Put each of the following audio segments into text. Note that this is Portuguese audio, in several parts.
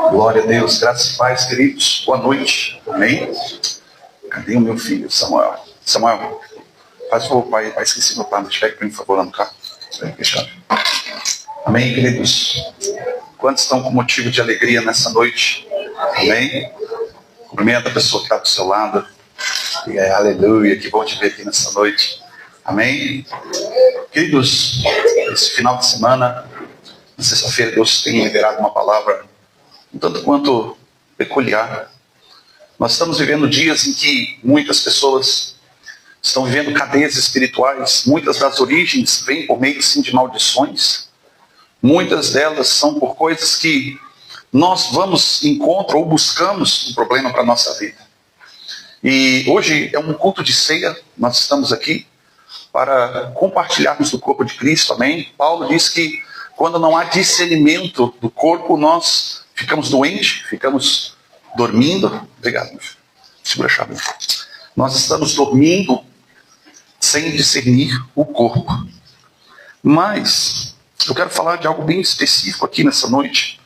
Glória a Deus, graças e paz, queridos. Boa noite. Amém? Cadê o meu filho, Samuel? Samuel, faz o favor, pai esqueci meu pai. Pega para mim, por favor, lá no carro. Amém, queridos? Quantos estão com motivo de alegria nessa noite? Amém? Cumprimenta a pessoa que está do seu lado. E aleluia, que bom te ver aqui nessa noite. Amém? Queridos, esse final de semana, na sexta-feira, Deus tem liberado uma palavra um tanto quanto peculiar. Nós estamos vivendo dias em que muitas pessoas estão vivendo cadeias espirituais. Muitas das origens vêm por meio sim, de maldições. Muitas delas são por coisas que nós vamos em contra ou buscamos um problema para a nossa vida. E hoje é um culto de ceia. Nós estamos aqui para compartilharmos do corpo de Cristo. Amém? Paulo diz que quando não há discernimento do corpo, nós ficamos doentes, ficamos dormindo. Obrigado, meu filho. Segura a chave. Nós estamos dormindo sem discernir o corpo. Mas eu quero falar de algo bem específico aqui nessa noite,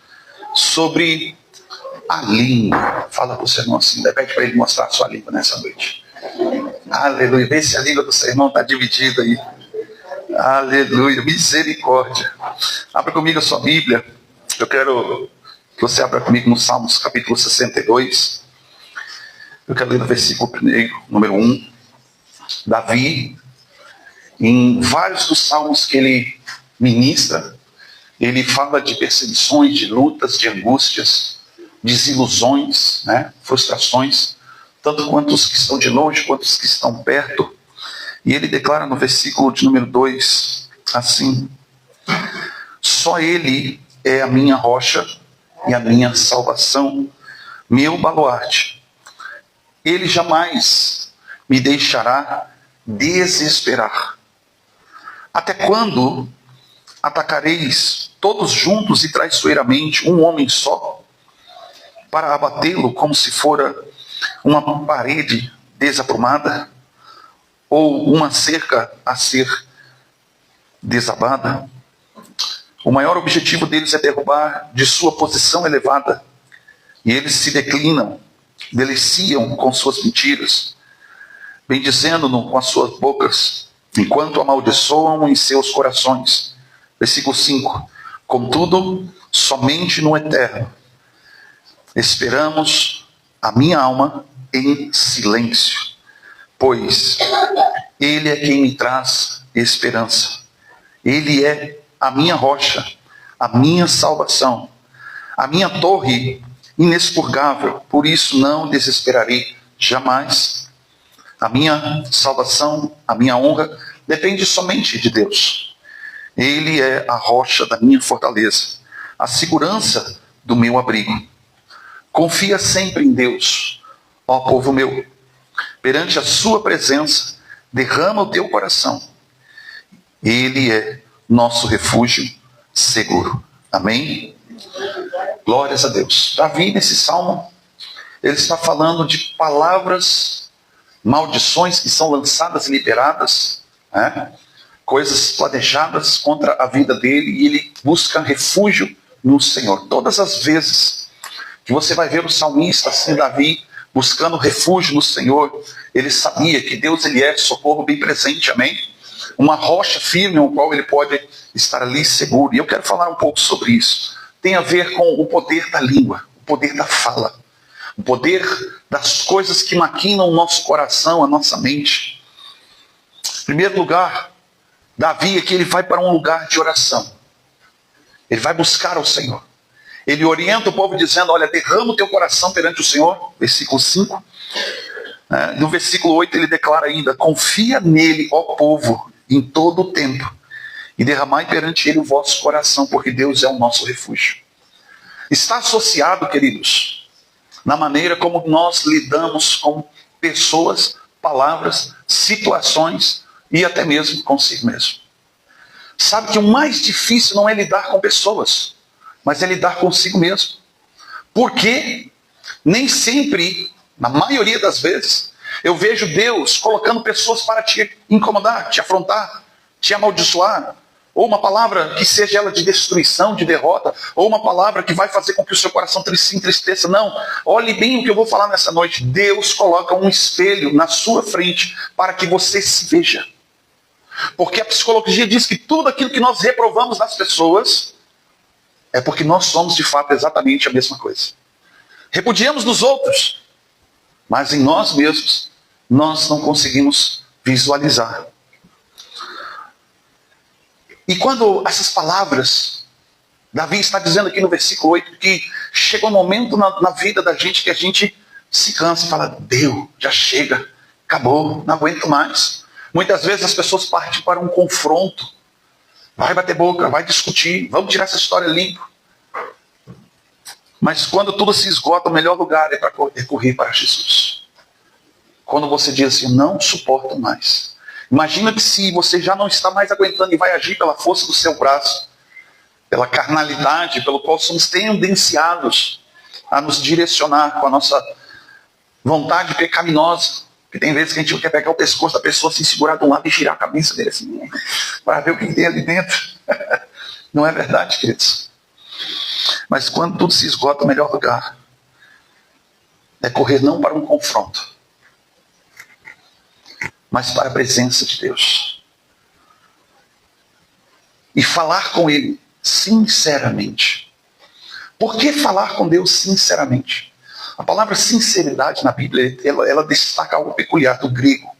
sobre a língua. Fala para o seu irmão assim, pede para ele mostrar a sua língua nessa noite. Aleluia, vê se a língua do seu irmão está dividida aí. Aleluia, misericórdia. Abra comigo a sua Bíblia. Eu quero que você abra comigo no Salmos capítulo 62. Eu quero ler o versículo número 1. Davi, em vários dos salmos que ele ministra, ele fala de perseguições, de lutas, de angústias, desilusões, frustrações, tanto quanto os que estão de longe, quanto os que estão perto. E ele declara no versículo de número 2, assim: só ele é a minha rocha e a minha salvação, meu baluarte. Ele jamais me deixará desesperar. Até quando atacareis todos juntos e traiçoeiramente um homem só, para abatê-lo como se fora uma parede desaprumada, ou uma cerca a ser desabada? O maior objetivo deles é derrubar de sua posição elevada, e eles se declinam, deliciam com suas mentiras, bendizendo-no com as suas bocas, enquanto amaldiçoam em seus corações. Versículo 5. Contudo, somente no eterno esperamos a minha alma em silêncio, pois ele é quem me traz esperança. Ele é a minha rocha, a minha salvação, a minha torre inexpurgável. Por isso não desesperarei jamais. A minha salvação, a minha honra depende somente de Deus. Ele é a rocha da minha fortaleza, a segurança do meu abrigo. Confia sempre em Deus, ó povo meu. Perante a sua presença, derrama o teu coração. Ele é nosso refúgio seguro. Amém? Glórias a Deus. Davi, nesse salmo, ele está falando de palavras, maldições que são lançadas e liberadas, coisas planejadas contra a vida dele, e ele busca refúgio no Senhor. Todas as vezes que você vai ver o salmista, assim, Davi, buscando refúgio no Senhor, ele sabia que Deus, ele é socorro bem presente, amém? Uma rocha firme, no qual ele pode estar ali seguro. E eu quero falar um pouco sobre isso. Tem a ver com o poder da língua, o poder da fala, o poder das coisas que maquinam o nosso coração, a nossa mente. Em primeiro lugar, Davi aqui, ele vai para um lugar de oração. Ele vai buscar ao Senhor. Ele orienta o povo dizendo: olha, derrama o teu coração perante o Senhor. Versículo 5. No versículo 8 ele declara ainda: confia nele, ó povo, em todo o tempo, e derramai perante ele o vosso coração, porque Deus é o nosso refúgio. Está associado, queridos, na maneira como nós lidamos com pessoas, palavras, situações e até mesmo consigo mesmo. Sabe que o mais difícil não é lidar com pessoas, mas é lidar consigo mesmo. Porque nem sempre, na maioria das vezes, eu vejo Deus colocando pessoas para te incomodar, te afrontar, te amaldiçoar, ou uma palavra que seja ela de destruição, de derrota, ou uma palavra que vai fazer com que o seu coração se entristeça. Não, olhe bem o que eu vou falar nessa noite. Deus coloca um espelho na sua frente para que você se veja. Porque a psicologia diz que tudo aquilo que nós reprovamos nas pessoas é porque nós somos de fato exatamente a mesma coisa. Repudiamos nos outros, mas em nós mesmos nós não conseguimos visualizar. E quando essas palavras, Davi está dizendo aqui no versículo 8, que chega um momento na vida da gente que a gente se cansa e fala, deu, já chega, acabou, não aguento mais. Muitas vezes as pessoas partem para um confronto, vai bater boca, vai discutir, vamos tirar essa história limpo. Mas quando tudo se esgota, o melhor lugar é para correr para Jesus. Quando você diz assim, não suporto mais. Imagina que se você já não está mais aguentando e vai agir pela força do seu braço, pela carnalidade, pelo qual somos tendenciados a nos direcionar com a nossa vontade pecaminosa. Porque tem vezes que a gente quer pegar o pescoço da pessoa, assim, segurar de um lado e girar a cabeça dele assim, para ver o que tem ali dentro. Não é verdade, queridos? Mas quando tudo se esgota, o melhor lugar é correr não para um confronto, mas para a presença de Deus. E falar com Ele sinceramente. Por que falar com Deus sinceramente? A palavra sinceridade na Bíblia, ela destaca algo peculiar do grego,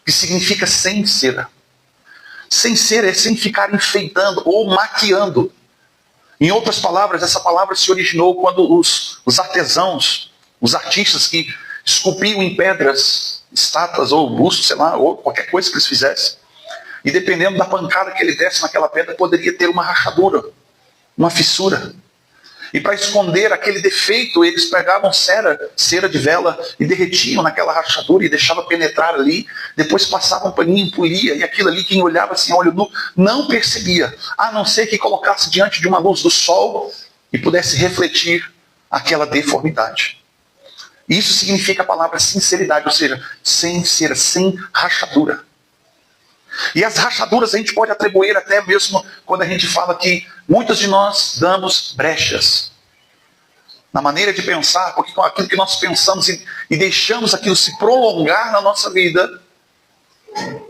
que significa sem cera. Sem cera é sem ficar enfeitando ou maquiando. Em outras palavras, essa palavra se originou quando os artesãos, os artistas que esculpiam em pedras, estátuas ou bustos, sei lá, ou qualquer coisa que eles fizessem. E dependendo da pancada que ele desse naquela pedra, poderia ter uma rachadura, uma fissura. E para esconder aquele defeito, eles pegavam cera de vela e derretiam naquela rachadura e deixavam penetrar ali. Depois passavam um paninho, polia, e aquilo ali, quem olhava assim, olho nu, não percebia. A não ser que colocasse diante de uma luz do sol e pudesse refletir aquela deformidade. Isso significa a palavra sinceridade, ou seja, sem cera, sem rachadura. E as rachaduras a gente pode atribuir até mesmo quando a gente fala que muitos de nós damos brechas na maneira de pensar, porque com aquilo que nós pensamos e deixamos aquilo se prolongar na nossa vida,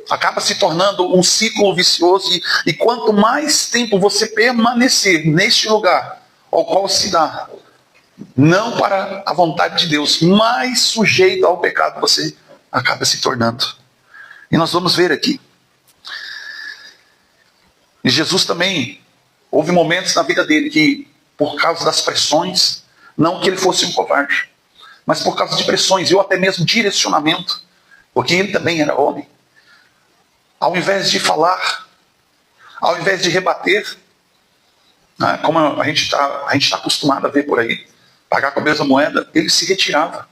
acaba se tornando um ciclo vicioso. E quanto mais tempo você permanecer neste lugar ao qual se dá, não para a vontade de Deus, mais sujeito ao pecado você acaba se tornando. E nós vamos ver aqui. E Jesus também, houve momentos na vida dele que, por causa das pressões, não que ele fosse um covarde, mas por causa de pressões, ou até mesmo direcionamento, porque ele também era homem. Ao invés de falar, ao invés de rebater, né, como a gente tá acostumado a ver por aí, pagar com a mesma moeda, ele se retirava.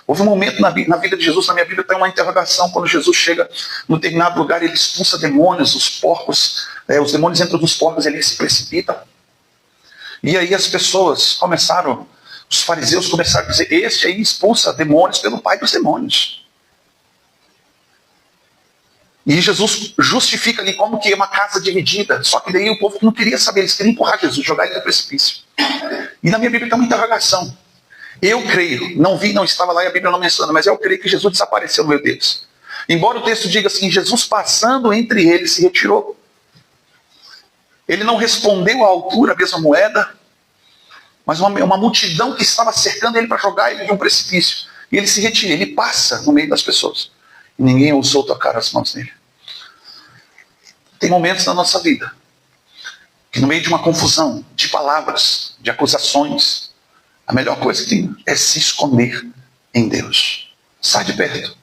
Houve um momento na vida de Jesus, na minha Bíblia tem uma interrogação, quando Jesus chega num determinado lugar, ele expulsa demônios, os porcos, os demônios entram nos porcos, ele se precipita. E aí as pessoas começaram, os fariseus começaram a dizer, este aí expulsa demônios pelo pai dos demônios. E Jesus justifica ali como que é uma casa dividida, só que daí o povo não queria saber, eles queriam empurrar Jesus, jogar ele no precipício. E na minha Bíblia tem uma interrogação. Eu creio, não vi, não estava lá e a Bíblia não menciona, mas eu creio que Jesus desapareceu no meio deles. Embora o texto diga assim, Jesus passando entre eles se retirou. Ele não respondeu à altura, a mesma moeda, mas uma multidão que estava cercando ele para jogar ele de um precipício. E ele se retira, ele passa no meio das pessoas. E ninguém ousou tocar as mãos nele. Tem momentos na nossa vida que no meio de uma confusão de palavras, de acusações, a melhor coisa que tem é se esconder em Deus. Sai de perto.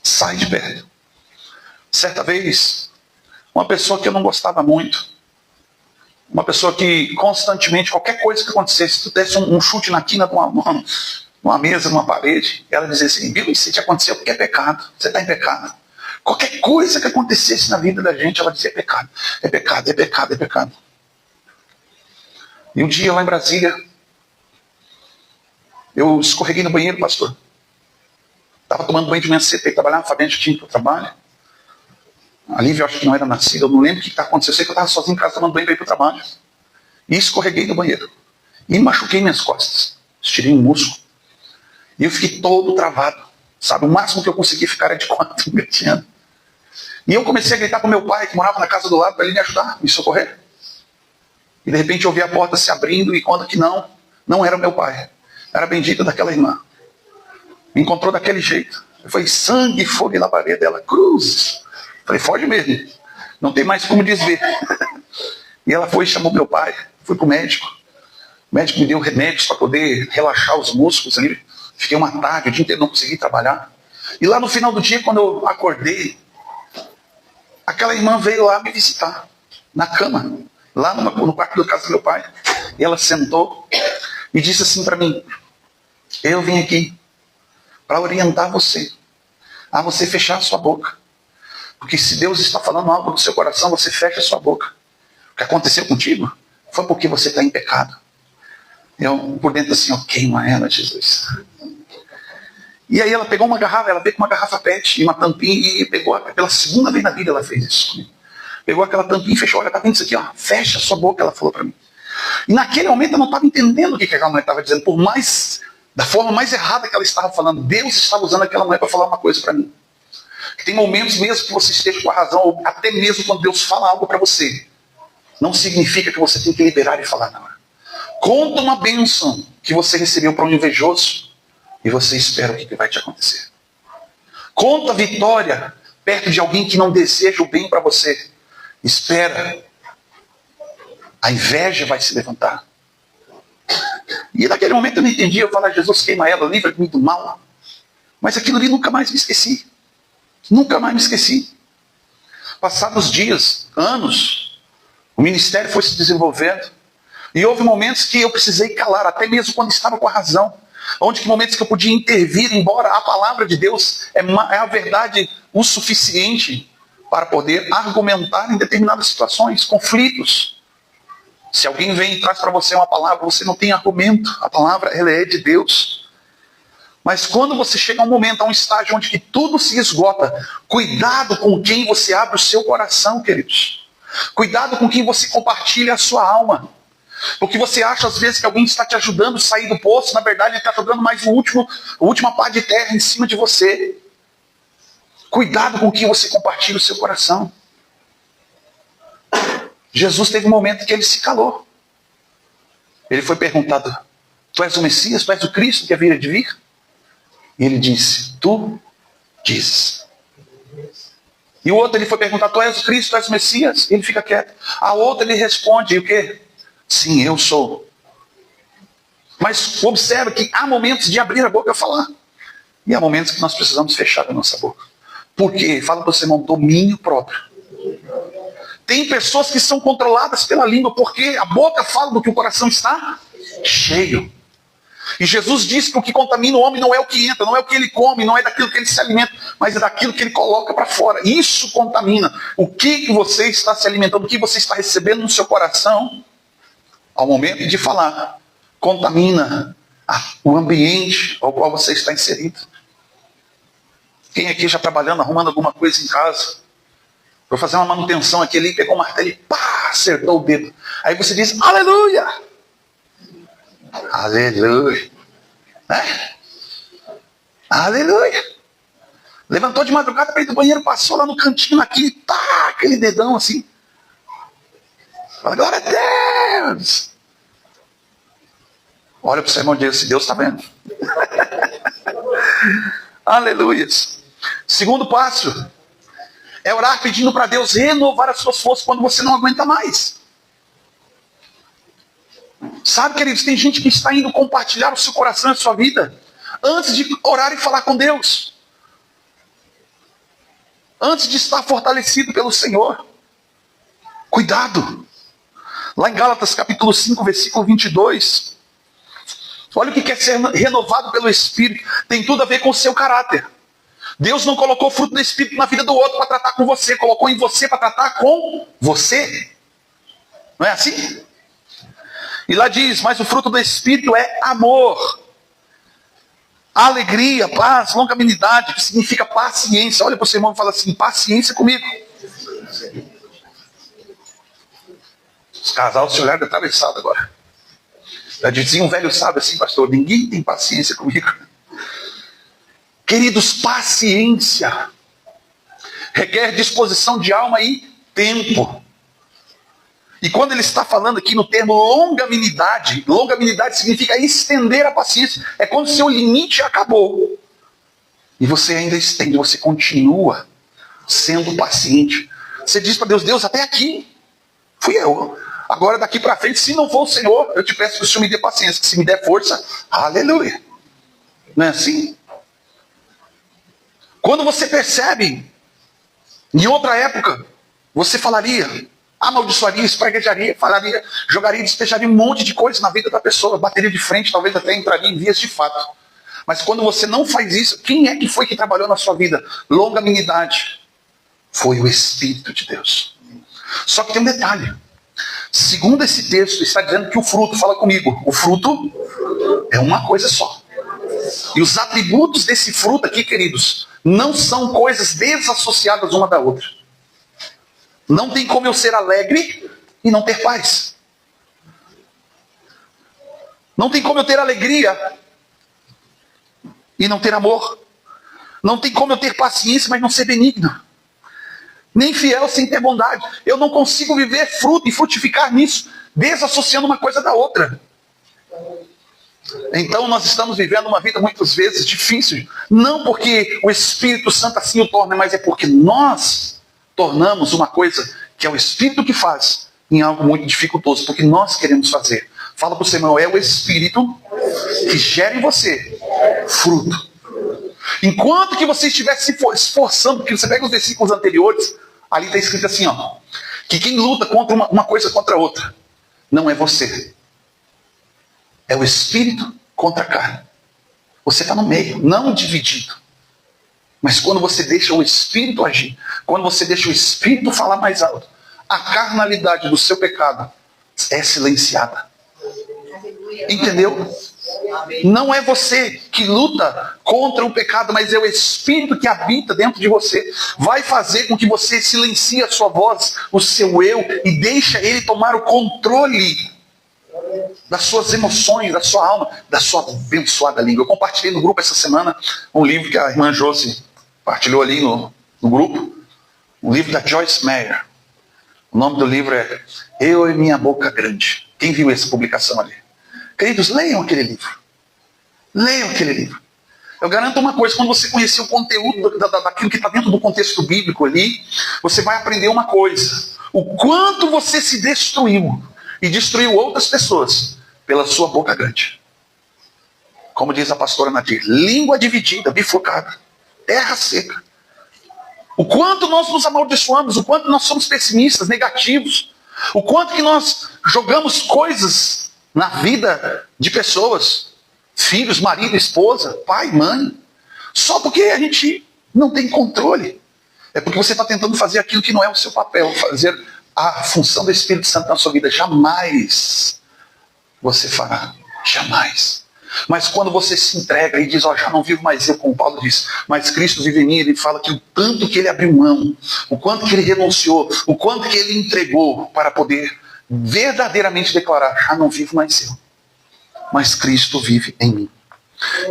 Sai de perto. Certa vez, uma pessoa que eu não gostava muito, uma pessoa que constantemente, qualquer coisa que acontecesse, se tu desse um chute na quina de uma mesa, numa parede, ela dizia assim, Bill, isso te aconteceu porque é pecado. Você está em pecado. Qualquer coisa que acontecesse na vida da gente, ela dizia, é pecado. É pecado, é pecado, é pecado. E um dia lá em Brasília, eu escorreguei no banheiro, pastor. Estava tomando banho de manhã cedo, trabalhava, Fabiano tinha para o trabalho. A Lívia, eu acho que não era nascida, eu não lembro o que está acontecendo. Eu sei que eu estava sozinho em casa tomando banho para ir para o trabalho. E escorreguei no banheiro. E machuquei minhas costas. Estirei um músculo. E eu fiquei todo travado. Sabe, o máximo que eu consegui ficar era de 4, engatinhando. E eu comecei a gritar para o meu pai, que morava na casa do lado, para ele me ajudar, me socorrer. E de repente eu vi a porta se abrindo e quando que não era o meu pai. Era a bendita daquela irmã. Me encontrou daquele jeito. Eu falei, sangue, fogo e labareda dela. Cruz. Eu falei, foge mesmo. Não tem mais como desver. E ela foi e chamou meu pai. Fui para o médico. O médico me deu remédios para poder relaxar os músculos ali. Fiquei uma tarde, o dia inteiro não consegui trabalhar. E lá no final do dia, quando eu acordei, aquela irmã veio lá me visitar. Na cama. Lá no quarto da casa do meu pai. E ela sentou e disse assim para mim, eu vim aqui para orientar você a você fechar a sua boca. Porque se Deus está falando algo no seu coração, você fecha a sua boca. O que aconteceu contigo foi porque você está em pecado. Eu, por dentro assim, queima ela, Jesus. E aí ela pegou uma garrafa, ela veio com uma garrafa PET e uma tampinha e pegou, pela segunda vez na vida ela fez isso. Pegou aquela tampinha e fechou, olha, tá vendo isso aqui, fecha a sua boca, ela falou para mim. E naquele momento eu não estava entendendo o que aquela mulher estava dizendo, por mais, da forma mais errada que ela estava falando, Deus estava usando aquela mulher para falar uma coisa para mim. Tem momentos mesmo que você esteja com a razão, ou até mesmo quando Deus fala algo para você, não significa que você tem que liberar e falar, não. Conta uma bênção que você recebeu para um invejoso e você espera o que vai te acontecer. Conta vitória perto de alguém que não deseja o bem para você. Espera. A inveja vai se levantar. E naquele momento eu não entendi. Eu falava, Jesus, queima ela, livra-me do mal. Mas aquilo ali nunca mais me esqueci. Nunca mais me esqueci. Passados dias, anos, o ministério foi se desenvolvendo. E houve momentos que eu precisei calar, até mesmo quando estava com a razão. Onde que momentos que eu podia intervir, embora a palavra de Deus é a verdade o suficiente para poder argumentar em determinadas situações, conflitos. Se alguém vem e traz para você uma palavra, você não tem argumento. A palavra, ela é de Deus. Mas quando você chega a um momento, a um estágio onde que tudo se esgota, cuidado com quem você abre o seu coração, queridos. Cuidado com quem você compartilha a sua alma. Porque você acha às vezes que alguém está te ajudando a sair do poço, na verdade ele está jogando mais a última pá de terra em cima de você. Cuidado com quem você compartilha o seu coração. Jesus teve um momento que ele se calou. Ele foi perguntado, tu és o Messias, tu és o Cristo que havia de vir? E ele disse, tu dizes. E o outro ele foi perguntar, tu és o Cristo, tu és o Messias? E ele fica quieto. A outra ele responde, e o quê? Sim, eu sou. Mas observa que há momentos de abrir a boca e falar. E há momentos que nós precisamos fechar a nossa boca. Por quê? Fala para você, irmão, domínio próprio. Tem pessoas que são controladas pela língua, porque a boca fala do que o coração está cheio. E Jesus disse que o que contamina o homem não é o que entra, não é o que ele come, não é daquilo que ele se alimenta, mas é daquilo que ele coloca para fora. Isso contamina. O que você está se alimentando, o que você está recebendo no seu coração, ao momento de falar, contamina o ambiente ao qual você está inserido. Quem aqui já trabalhando, arrumando alguma coisa em casa, vou fazer uma manutenção aqui ali, pegou o martelo e pá, acertou o dedo. Aí você diz, aleluia! Aleluia! Né? Aleluia! Levantou de madrugada para ir do banheiro, passou lá no cantinho aqui, tá, aquele dedão assim. Fala, glória a Deus! Olha para o seu irmão e diz assim, Deus está vendo. Aleluia! Segundo passo é orar pedindo para Deus renovar as suas forças quando você não aguenta mais. Sabe, queridos, tem gente que está indo compartilhar o seu coração e a sua vida antes de orar e falar com Deus. Antes de estar fortalecido pelo Senhor. Cuidado. Lá em Gálatas capítulo 5, versículo 22. Olha o que quer ser renovado pelo Espírito. Tem tudo a ver com o seu caráter. Deus não colocou o fruto do Espírito na vida do outro para tratar com você. Colocou em você para tratar com você. Não é assim? E lá diz, mas o fruto do Espírito é amor, alegria, paz, longanimidade, que significa paciência. Olha para o seu irmão e fala assim, paciência comigo. Os casais se olharam atravessado agora. Já dizia um velho sábio assim, pastor, ninguém tem paciência comigo. Queridos, paciência requer disposição de alma e tempo. E quando ele está falando aqui no termo longanimidade significa estender a paciência. É quando o seu limite acabou. E você ainda estende, você continua sendo paciente. Você diz para Deus, Deus, até aqui fui eu. Agora daqui para frente, se não for o Senhor, eu te peço que o Senhor me dê paciência. Que se me der força, aleluia. Não é assim? Quando você percebe, em outra época, você falaria, amaldiçoaria, espraguejaria, falaria, jogaria, despejaria um monte de coisa na vida da pessoa, bateria de frente, talvez até entraria em vias de fato. Mas quando você não faz isso, quem é que foi que trabalhou na sua vida? Longanimidade. Foi o Espírito de Deus. Só que tem um detalhe. Segundo esse texto, está dizendo que o fruto, fala comigo, o fruto é uma coisa só. E os atributos desse fruto aqui, queridos, não são coisas desassociadas uma da outra. Não tem como eu ser alegre e não ter paz. Não tem como eu ter alegria e não ter amor. Não tem como eu ter paciência, mas não ser benigno. Nem fiel sem ter bondade. Eu não consigo viver fruto e frutificar nisso, desassociando uma coisa da outra. Então nós estamos vivendo uma vida muitas vezes difícil. Não porque o Espírito Santo assim o torna, mas é porque nós tornamos uma coisa que é o Espírito que faz em algo muito dificultoso. Porque nós queremos fazer. Fala para o Senhor, é o Espírito que gera em você fruto. Enquanto que você estiver se esforçando, porque você pega os versículos anteriores, ali está escrito assim, ó, que quem luta contra uma coisa contra a outra, não é você. É o Espírito contra a carne. Você está no meio, não dividido. Mas quando você deixa o Espírito agir, quando você deixa o Espírito falar mais alto, a carnalidade do seu pecado é silenciada. Entendeu? Não é você que luta contra o pecado, mas é o Espírito que habita dentro de você. Vai fazer com que você silencie a sua voz, o seu eu, e deixa ele tomar o controle das suas emoções, da sua alma, da sua abençoada língua. Eu compartilhei no grupo essa semana um livro que a irmã Josi partilhou ali no grupo, um livro da Joyce Meyer. O nome do livro é Eu e Minha Boca Grande. Quem viu essa publicação ali? Queridos, leiam aquele livro. Leiam aquele livro. Eu garanto uma coisa, quando você conhecer o conteúdo daquilo que está dentro do contexto bíblico ali, você vai aprender uma coisa. O quanto você se destruiu e destruiu outras pessoas pela sua boca grande. Como diz a pastora Nadir, língua dividida, bifurcada, terra seca. O quanto nós nos amaldiçoamos, o quanto nós somos pessimistas, negativos, o quanto que nós jogamos coisas na vida de pessoas, filhos, marido, esposa, pai, mãe, só porque a gente não tem controle. É porque você está tentando fazer aquilo que não é o seu papel, fazer a função do Espírito Santo na sua vida. Jamais você fará, jamais. Mas quando você se entrega e diz, ó, já não vivo mais eu, como Paulo diz, mas Cristo vive em mim, ele fala que o tanto que ele abriu mão, o quanto que ele renunciou, o quanto que ele entregou para poder verdadeiramente declarar, já não vivo mais eu, mas Cristo vive em mim.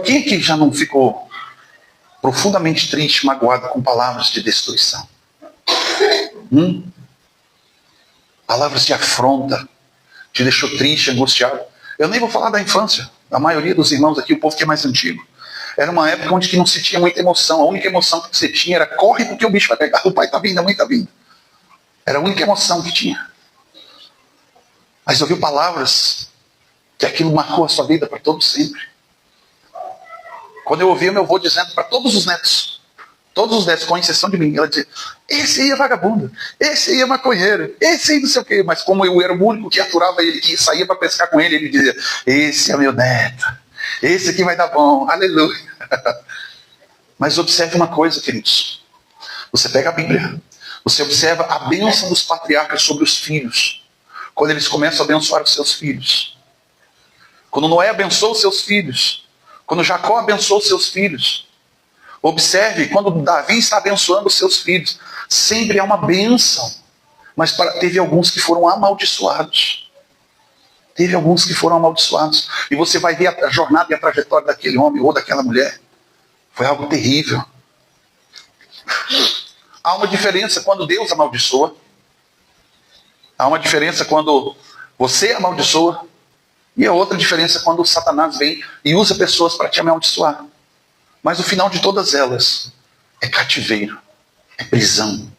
Quem aqui já não ficou profundamente triste, magoado com palavras de destruição? Palavras de afronta, te deixou triste, angustiado. Eu nem vou falar da infância. A maioria dos irmãos aqui, o povo que é mais antigo, era uma época onde que não se tinha muita emoção. A única emoção que você tinha era corre porque o bicho vai pegar. O pai está vindo, a mãe está vindo. Era a única emoção que tinha. Mas ouviu palavras que aquilo marcou a sua vida para todo sempre. Quando eu ouvi o meu avô dizendo para todos os netos, com exceção de mim, ela dizia, esse aí é vagabundo, esse aí é maconheiro, esse aí não sei o quê. Mas como eu era o único que aturava ele, que saía para pescar com ele, ele dizia, esse é meu neto, esse aqui vai dar bom, aleluia. Mas observe uma coisa, queridos. Você pega a Bíblia, você observa a bênção dos patriarcas sobre os filhos. Quando eles começam a abençoar os seus filhos. Quando Noé abençoou os seus filhos. Quando Jacó abençoou os seus filhos. Observe, quando Davi está abençoando os seus filhos, sempre há uma bênção Mas teve alguns que foram amaldiçoados. Teve alguns que foram amaldiçoados. E você vai ver a jornada e a trajetória daquele homem ou daquela mulher. Foi algo terrível. Há uma diferença quando Deus amaldiçoa. Há uma diferença quando você amaldiçoa. E a outra diferença quando Satanás vem e usa pessoas para te amaldiçoar. Mas o final de todas elas é cativeiro. É prisão.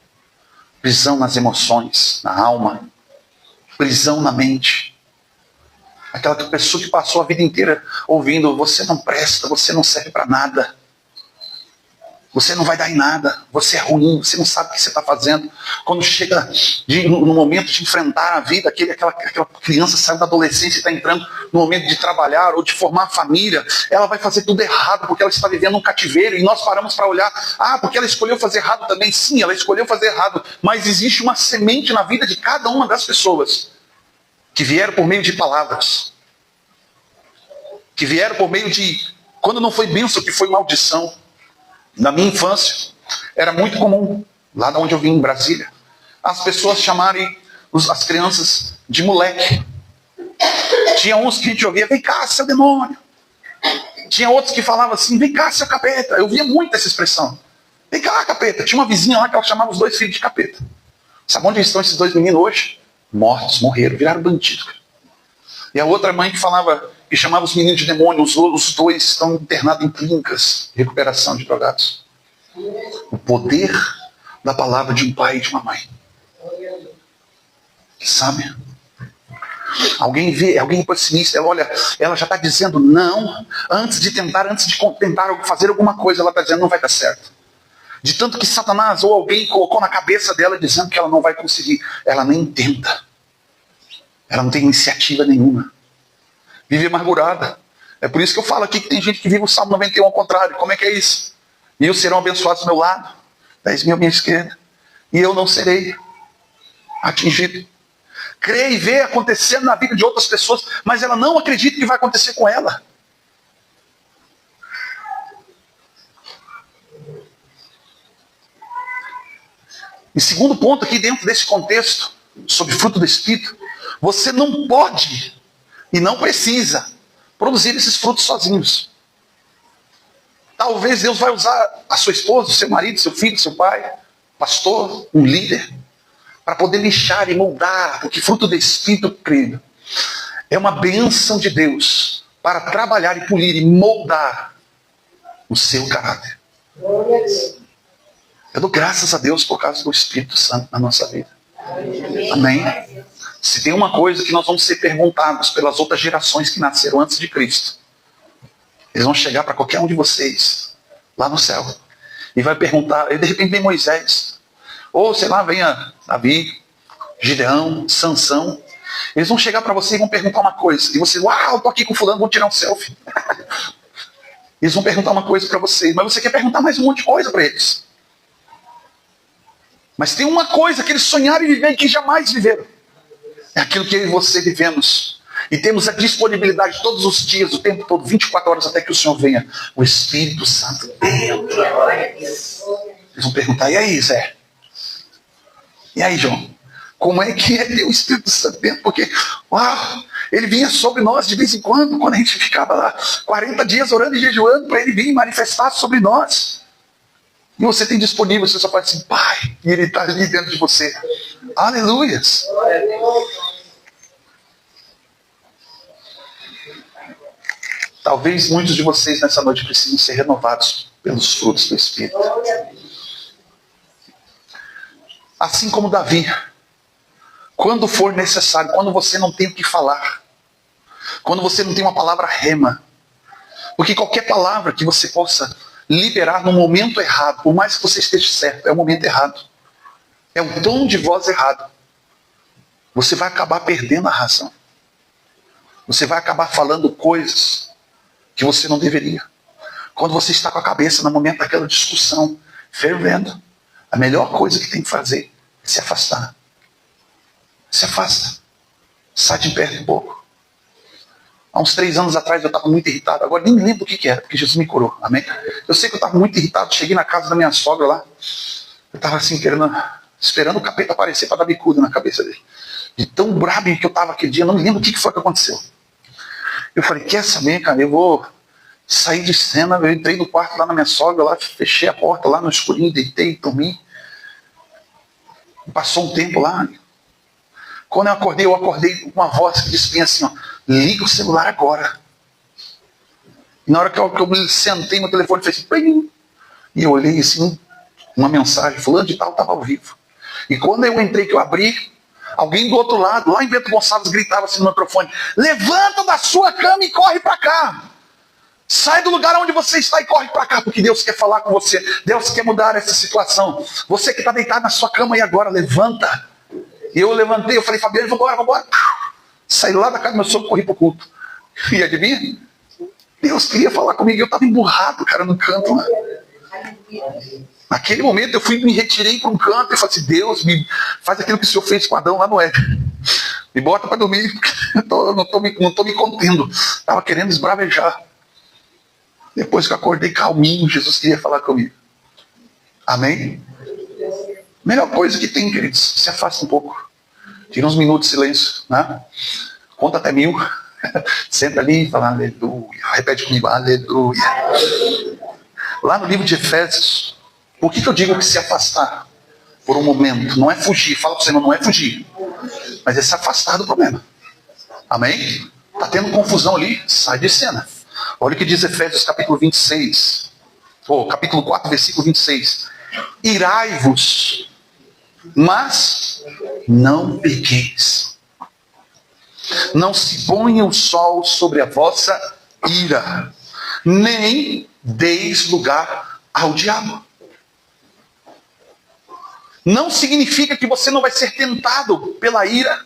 Prisão nas emoções, na alma. Prisão na mente. Aquela pessoa que passou a vida inteira ouvindo: você não presta, você não serve para nada. Você não vai dar em nada, você é ruim, você não sabe o que você está fazendo. Quando chega no momento de enfrentar a vida, aquela criança saiu da adolescência e está entrando no momento de trabalhar ou de formar família, ela vai fazer tudo errado porque ela está vivendo um cativeiro. E nós paramos para olhar: porque ela escolheu fazer errado também. Sim, ela escolheu fazer errado, mas existe uma semente na vida de cada uma das pessoas que vieram por meio de palavras, que vieram por meio de, quando não foi bênção, que foi maldição. Na minha infância, era muito comum, lá de onde eu vim, em Brasília, as pessoas chamarem as crianças de moleque. Tinha uns que a gente ouvia: vem cá, seu demônio. Tinha outros que falavam assim: vem cá, seu capeta. Eu via muito essa expressão: vem cá, capeta. Tinha uma vizinha lá que ela chamava os 2 filhos de capeta. Sabe onde estão esses 2 meninos hoje? Mortos, morreram, viraram bandidos. E a outra mãe que chamava os meninos de demônio, os 2 estão internados em clínicas de recuperação de drogados. O poder da palavra de um pai e de uma mãe. Sabe? Alguém pessimista, ela já está dizendo não, antes de tentar fazer alguma coisa, ela está dizendo: não vai dar certo. De tanto que Satanás ou alguém colocou na cabeça dela dizendo que ela não vai conseguir. Ela nem tenta. Ela não tem iniciativa nenhuma. Vive amargurada. É por isso que eu falo aqui que tem gente que vive o Salmo 91 ao contrário. Como é que é isso? E os serão abençoados ao meu lado, 10.000 à minha esquerda, e eu não serei atingido. Crê e vê acontecendo na vida de outras pessoas, mas ela não acredita que vai acontecer com ela. E segundo ponto aqui dentro desse contexto, sobre fruto do Espírito, você não pode e não precisa produzir esses frutos sozinhos. Talvez Deus vai usar a sua esposa, o seu marido, seu filho, seu pai, pastor, um líder, para poder lixar e moldar, porque fruto do Espírito, querido, é uma bênção de Deus para trabalhar e polir e moldar o seu caráter. Eu dou graças a Deus por causa do Espírito Santo na nossa vida. Amém? Se tem uma coisa que nós vamos ser perguntados pelas outras gerações que nasceram antes de Cristo, eles vão chegar para qualquer um de vocês lá no céu e vai perguntar, e de repente vem Moisés, ou sei lá, venha Davi, Gideão, Sansão. Eles vão chegar para você e vão perguntar uma coisa, e você: uau, estou aqui com fulano, vou tirar um selfie. Eles vão perguntar uma coisa para você, mas você quer perguntar mais um monte de coisa para eles. Mas tem uma coisa que eles sonharam em viver e que jamais viveram. É aquilo que eu e você vivemos. E temos a disponibilidade todos os dias, o tempo todo, 24 horas até que o Senhor venha. O Espírito Santo dentro. Eles vão perguntar: e aí, Zé? E aí, João? Como é que é ter o Espírito Santo dentro? Porque, uau, ele vinha sobre nós de vez em quando a gente ficava lá 40 dias orando e jejuando para ele vir manifestar sobre nós. E você tem disponível, você só fala assim: Pai, e ele está ali dentro de você. Aleluias. Talvez muitos de vocês nessa noite precisem ser renovados pelos frutos do Espírito. Assim como Davi, quando for necessário, quando você não tem o que falar, quando você não tem uma palavra rema, porque qualquer palavra que você possa liberar no momento errado, por mais que você esteja certo, é o momento errado, é um tom de voz errado, você vai acabar perdendo a razão. Você vai acabar falando coisas que você não deveria. Quando você está com a cabeça no momento daquela discussão fervendo, a melhor coisa que tem que fazer é se afastar. Se afasta. Sai de perto um pouco. Há uns 3 anos atrás eu estava muito irritado. Agora nem lembro o que era, porque Jesus me curou. Amém? Eu sei que eu estava muito irritado. Cheguei na casa da minha sogra lá. Eu estava assim querendo esperando o capeta aparecer para dar bicuda na cabeça dele. De tão brabo que eu estava aquele dia, não me lembro o que foi que aconteceu. Eu falei, quer saber, cara, eu vou sair de cena. Eu entrei no quarto lá na minha sogra, lá, fechei a porta lá no escurinho, deitei, dormi. Passou um tempo lá. Quando eu acordei com uma voz que disse bem assim, ó, liga o celular agora. E na hora que eu me sentei no telefone, fez assim, e eu olhei assim, uma mensagem, fulano de tal estava ao vivo. E quando eu entrei, que eu abri, alguém do outro lado, lá em Bento Gonçalves, gritava assim no microfone, levanta da sua cama e corre para cá. Sai do lugar onde você está e corre para cá, porque Deus quer falar com você. Deus quer mudar essa situação. Você que está deitado na sua cama e agora, levanta. E eu levantei, eu falei, Fabiano, vambora. Saí lá da casa do meu sogro, corri para o culto. E adivinha? Deus queria falar comigo, eu estava emburrado, cara, no canto. Né? Naquele momento eu me retirei para um canto e falei assim, Deus, faz aquilo que o Senhor fez com Adão lá no Éden. Me bota para dormir, não estou me contendo. Estava querendo esbravejar. Depois que eu acordei calminho, Jesus queria falar comigo. Amém? Melhor coisa que tem, queridos, se afasta um pouco. Tira uns minutos de silêncio, né? Conta até 1000. Senta ali e fala aleluia. Repete comigo, aleluia. Lá no livro de Efésios, por que eu digo que se afastar por um momento? Não é fugir, fala para você, não é fugir. Mas é se afastar do problema. Amém? Está tendo confusão ali, sai de cena. Olha o que diz Efésios capítulo 26. Capítulo 4, versículo 26. Irai-vos, mas não pequeis. Não se ponha o sol sobre a vossa ira, nem deis lugar ao diabo. Não significa que você não vai ser tentado pela ira.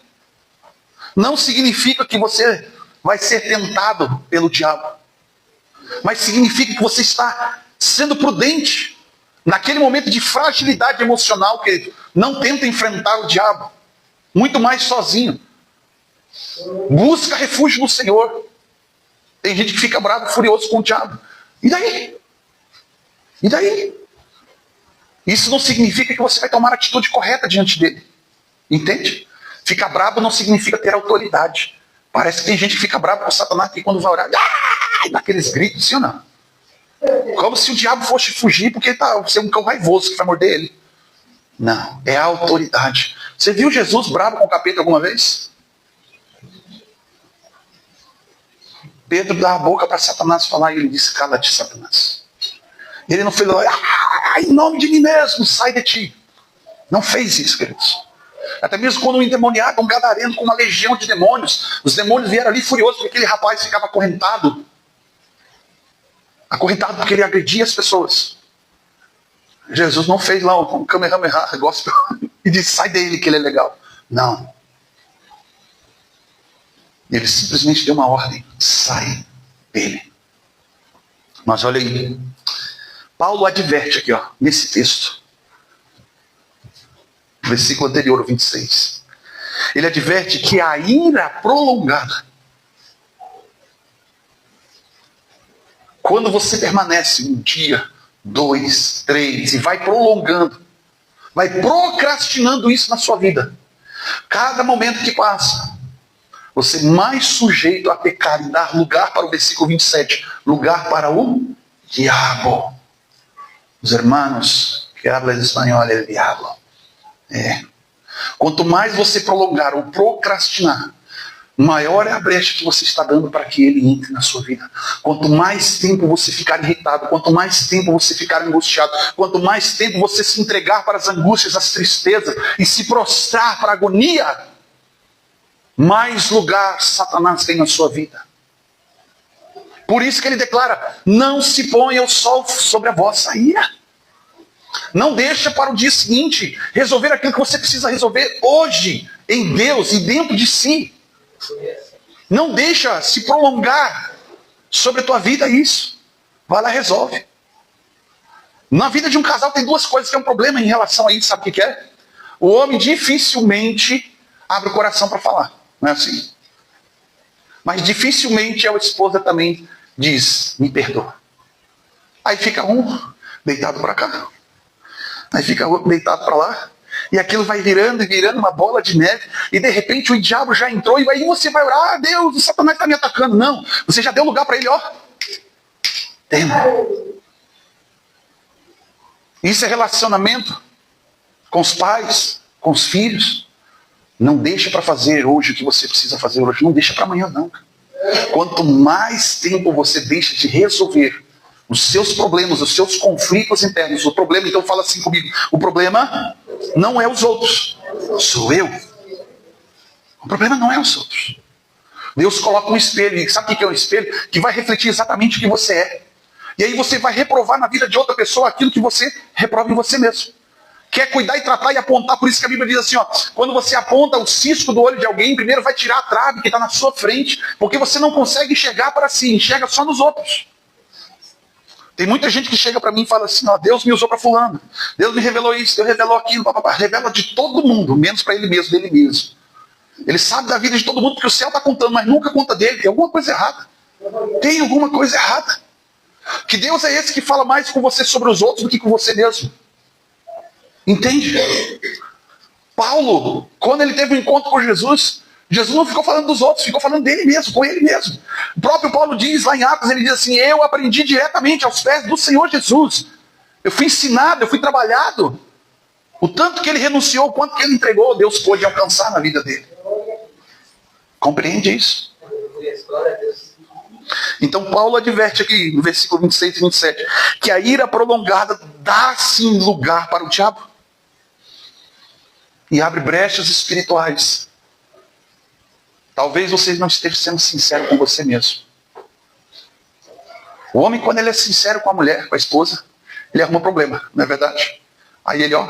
Não significa que você vai ser tentado pelo diabo. Mas significa que você está sendo prudente. Naquele momento de fragilidade emocional, que não tenta enfrentar o diabo. Muito mais sozinho. Busca refúgio no Senhor. Tem gente que fica bravo, furioso com o diabo. E daí? E daí? Isso não significa que você vai tomar a atitude correta diante dele. Entende? Ficar bravo não significa ter autoridade. Parece que tem gente que fica bravo com Satanás e quando vai orar, dá aqueles gritos, sim ou não? Como se o diabo fosse fugir porque você é um cão raivoso que vai morder ele. Não, é a autoridade. Você viu Jesus bravo com o capeta alguma vez? Pedro dá a boca para Satanás falar e ele disse, cala-te, Satanás. Ele não fez, em nome de mim mesmo, sai de ti. Não fez isso, queridos. Até mesmo quando um endemoniado, um gadareno com uma legião de demônios, os demônios vieram ali furiosos porque aquele rapaz ficava acorrentado. Acorrentado porque ele agredia as pessoas. Jesus não fez lá um Kamehameha gospel e disse, sai dele que ele é legal. Não. Ele simplesmente deu uma ordem, sai dele. Mas olha aí, Paulo adverte aqui, ó, nesse texto, versículo anterior, o 26. Ele adverte que a ira prolongada, quando você permanece um dia, 2, 3, e vai prolongando, vai procrastinando isso na sua vida, cada momento que passa, você mais sujeito a pecar e dar lugar para o versículo 27, lugar para o diabo. Os hermanos que hablam espanhol é o diabo. Quanto mais você prolongar ou procrastinar, maior é a brecha que você está dando para que ele entre na sua vida. Quanto mais tempo você ficar irritado, quanto mais tempo você ficar angustiado, quanto mais tempo você se entregar para as angústias, as tristezas e se prostrar para a agonia, mais lugar Satanás tem na sua vida. Por isso que ele declara, não se ponha o sol sobre a vossa ira. Não deixa para o dia seguinte resolver aquilo que você precisa resolver hoje, em Deus e dentro de si. Não deixa se prolongar sobre a tua vida isso. Vai lá e resolve. Na vida de um casal tem duas coisas que é um problema em relação a isso, sabe o que é? O homem dificilmente abre o coração para falar. Não é assim? Mas dificilmente a esposa também diz, me perdoa. Aí fica um deitado para cá. Aí fica outro deitado para lá. E aquilo vai virando e virando uma bola de neve. E de repente o diabo já entrou. E aí você vai orar, ah, Deus, o Satanás está me atacando. Não, você já deu lugar para ele, ó. Tema. Isso é relacionamento com os pais, com os filhos. Não deixa para fazer hoje o que você precisa fazer hoje. Não deixa para amanhã, não. Quanto mais tempo você deixa de resolver os seus problemas, os seus conflitos internos. O problema, então fala assim comigo, o problema não é os outros, sou eu. O problema não é os outros. Deus coloca um espelho, e sabe o que é um espelho? Que vai refletir exatamente o que você é. E aí você vai reprovar na vida de outra pessoa aquilo que você reprova em você mesmo. Quer cuidar e tratar e apontar, por isso que a Bíblia diz assim, ó, quando você aponta o cisco do olho de alguém, primeiro vai tirar a trave que está na sua frente, porque você não consegue enxergar para si, enxerga só nos outros. Tem muita gente que chega para mim e fala assim, ó, Deus me usou para fulano, Deus me revelou isso, Deus revelou aquilo, papapá. Revela de todo mundo, menos para ele mesmo, dele mesmo. Ele sabe da vida de todo mundo, porque o céu está contando, mas nunca conta dele. Tem alguma coisa errada. Tem alguma coisa errada. Que Deus é esse que fala mais com você sobre os outros do que com você mesmo. Entende? Paulo, quando ele teve um encontro com Jesus, Jesus não ficou falando dos outros, ficou falando dele mesmo, com ele mesmo. O próprio Paulo diz lá em Atos, ele diz assim, eu aprendi diretamente aos pés do Senhor Jesus. Eu fui ensinado, eu fui trabalhado. O tanto que ele renunciou, o quanto que ele entregou, Deus pôde alcançar na vida dele. Compreende isso? Então Paulo adverte aqui, no versículo 26 e 27, que a ira prolongada dá sim lugar para o diabo. E abre brechas espirituais. Talvez você não esteja sendo sincero com você mesmo. O homem, quando ele é sincero com a mulher, com a esposa, ele arruma problema, não é verdade? Aí ele, ó...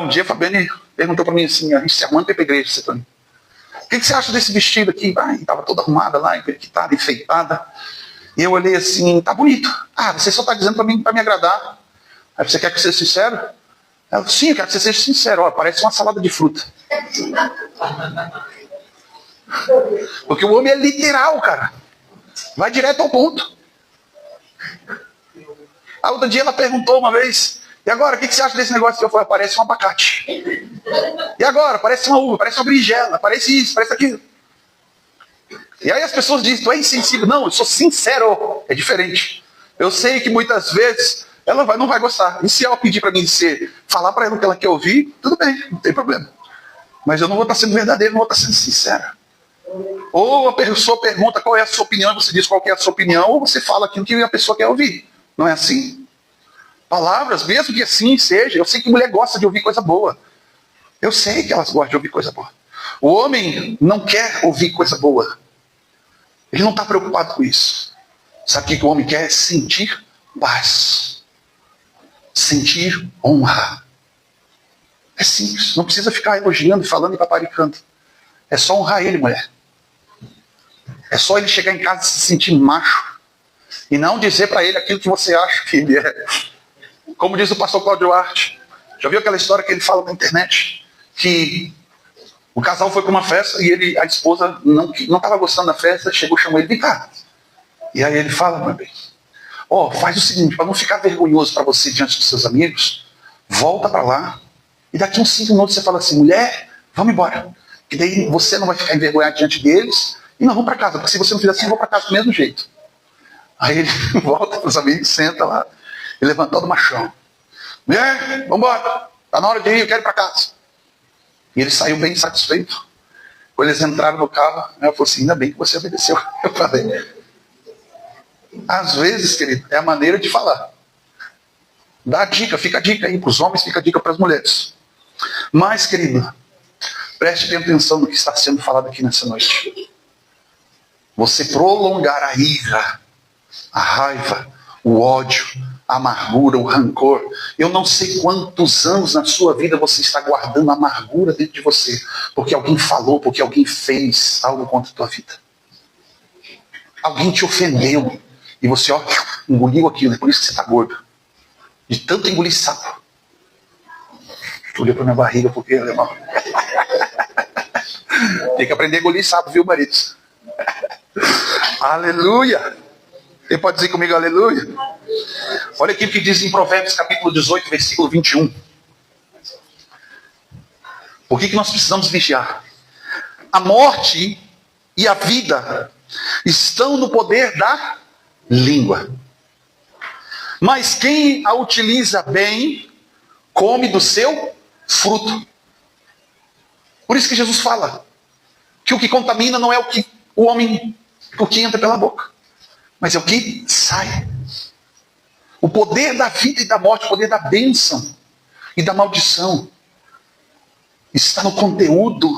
um dia a Fabiane perguntou para mim assim, a gente se arrumando para ir para a igreja, Setônio. O que você acha desse vestido aqui? Estava toda arrumada lá, emperiquitada, enfeitada. E eu olhei assim, tá bonito. Você só está dizendo para me agradar. Aí você quer que eu seja sincero? Ela, sim, eu quero que você seja sincero. Ó, parece uma salada de fruta. Porque o homem é literal, cara. Vai direto ao ponto. A outra dia ela perguntou uma vez, e agora, o que você acha desse negócio que eu falei? Parece um abacate. E agora? Parece uma uva, parece uma berinjela, parece isso, parece aquilo. E aí as pessoas dizem, tu é insensível. Não, eu sou sincero. É diferente. Eu sei que muitas vezes ela não vai gostar. E se ela pedir para mim falar para ela o que ela quer ouvir, tudo bem, não tem problema. Mas eu não vou estar sendo verdadeiro, não vou estar sendo sincero. Ou a pessoa pergunta qual é a sua opinião, você diz qual é a sua opinião, ou você fala aquilo que a pessoa quer ouvir. Não é assim? Palavras, mesmo que assim seja, eu sei que mulher gosta de ouvir coisa boa. Eu sei que elas gostam de ouvir coisa boa. O homem não quer ouvir coisa boa. Ele não está preocupado com isso. Sabe o que o homem quer? Sentir paz. Sentir honra. É simples. Não precisa ficar elogiando, falando e paparicando. É só honrar ele, mulher. É só ele chegar em casa e se sentir macho. E não dizer para ele aquilo que você acha que ele é. Como diz o pastor Cláudio Duarte. Já viu aquela história que ele fala na internet? Que o casal foi para uma festa e a esposa não estava gostando da festa, chegou e chamou ele, vem cá. E aí ele fala, meu bem, faz o seguinte, para não ficar vergonhoso para você diante dos seus amigos, volta para lá e daqui uns 5 minutos você fala assim, mulher, vamos embora. Que daí você não vai ficar envergonhado diante deles e nós vamos para casa, porque se você não fizer assim, eu vou para casa do mesmo jeito. Aí ele volta para os amigos, senta lá e levanta do machão. Mulher, vamos embora, está na hora de ir, eu quero ir para casa. E ele saiu bem satisfeito. Quando eles entraram no carro, ela falou assim, ainda bem que você obedeceu. Eu falei, às vezes, querido, é a maneira de falar. Dá a dica, fica a dica aí para os homens, fica a dica para as mulheres. Mas, querido, preste bem atenção no que está sendo falado aqui nessa noite. Você prolongar a ira, a raiva, o ódio, a amargura, o rancor. Eu não sei quantos anos na sua vida você está guardando amargura dentro de você, porque alguém falou, porque alguém fez algo contra a tua vida. Alguém te ofendeu e você engoliu aquilo, é por isso que você está gordo. De tanto engolir sapo. Olhei para minha barriga porque, irmão, tem que aprender a engolir sapo, viu, maridos? Aleluia! Você pode dizer comigo aleluia? Olha aqui o que diz em Provérbios capítulo 18, versículo 21. Por que nós precisamos vigiar? A morte e a vida estão no poder da língua. Mas quem a utiliza bem, come do seu fruto. Por isso que Jesus fala que o que contamina não é o que o que entra pela boca, mas é o que sai. O poder da vida e da morte, o poder da bênção e da maldição está no conteúdo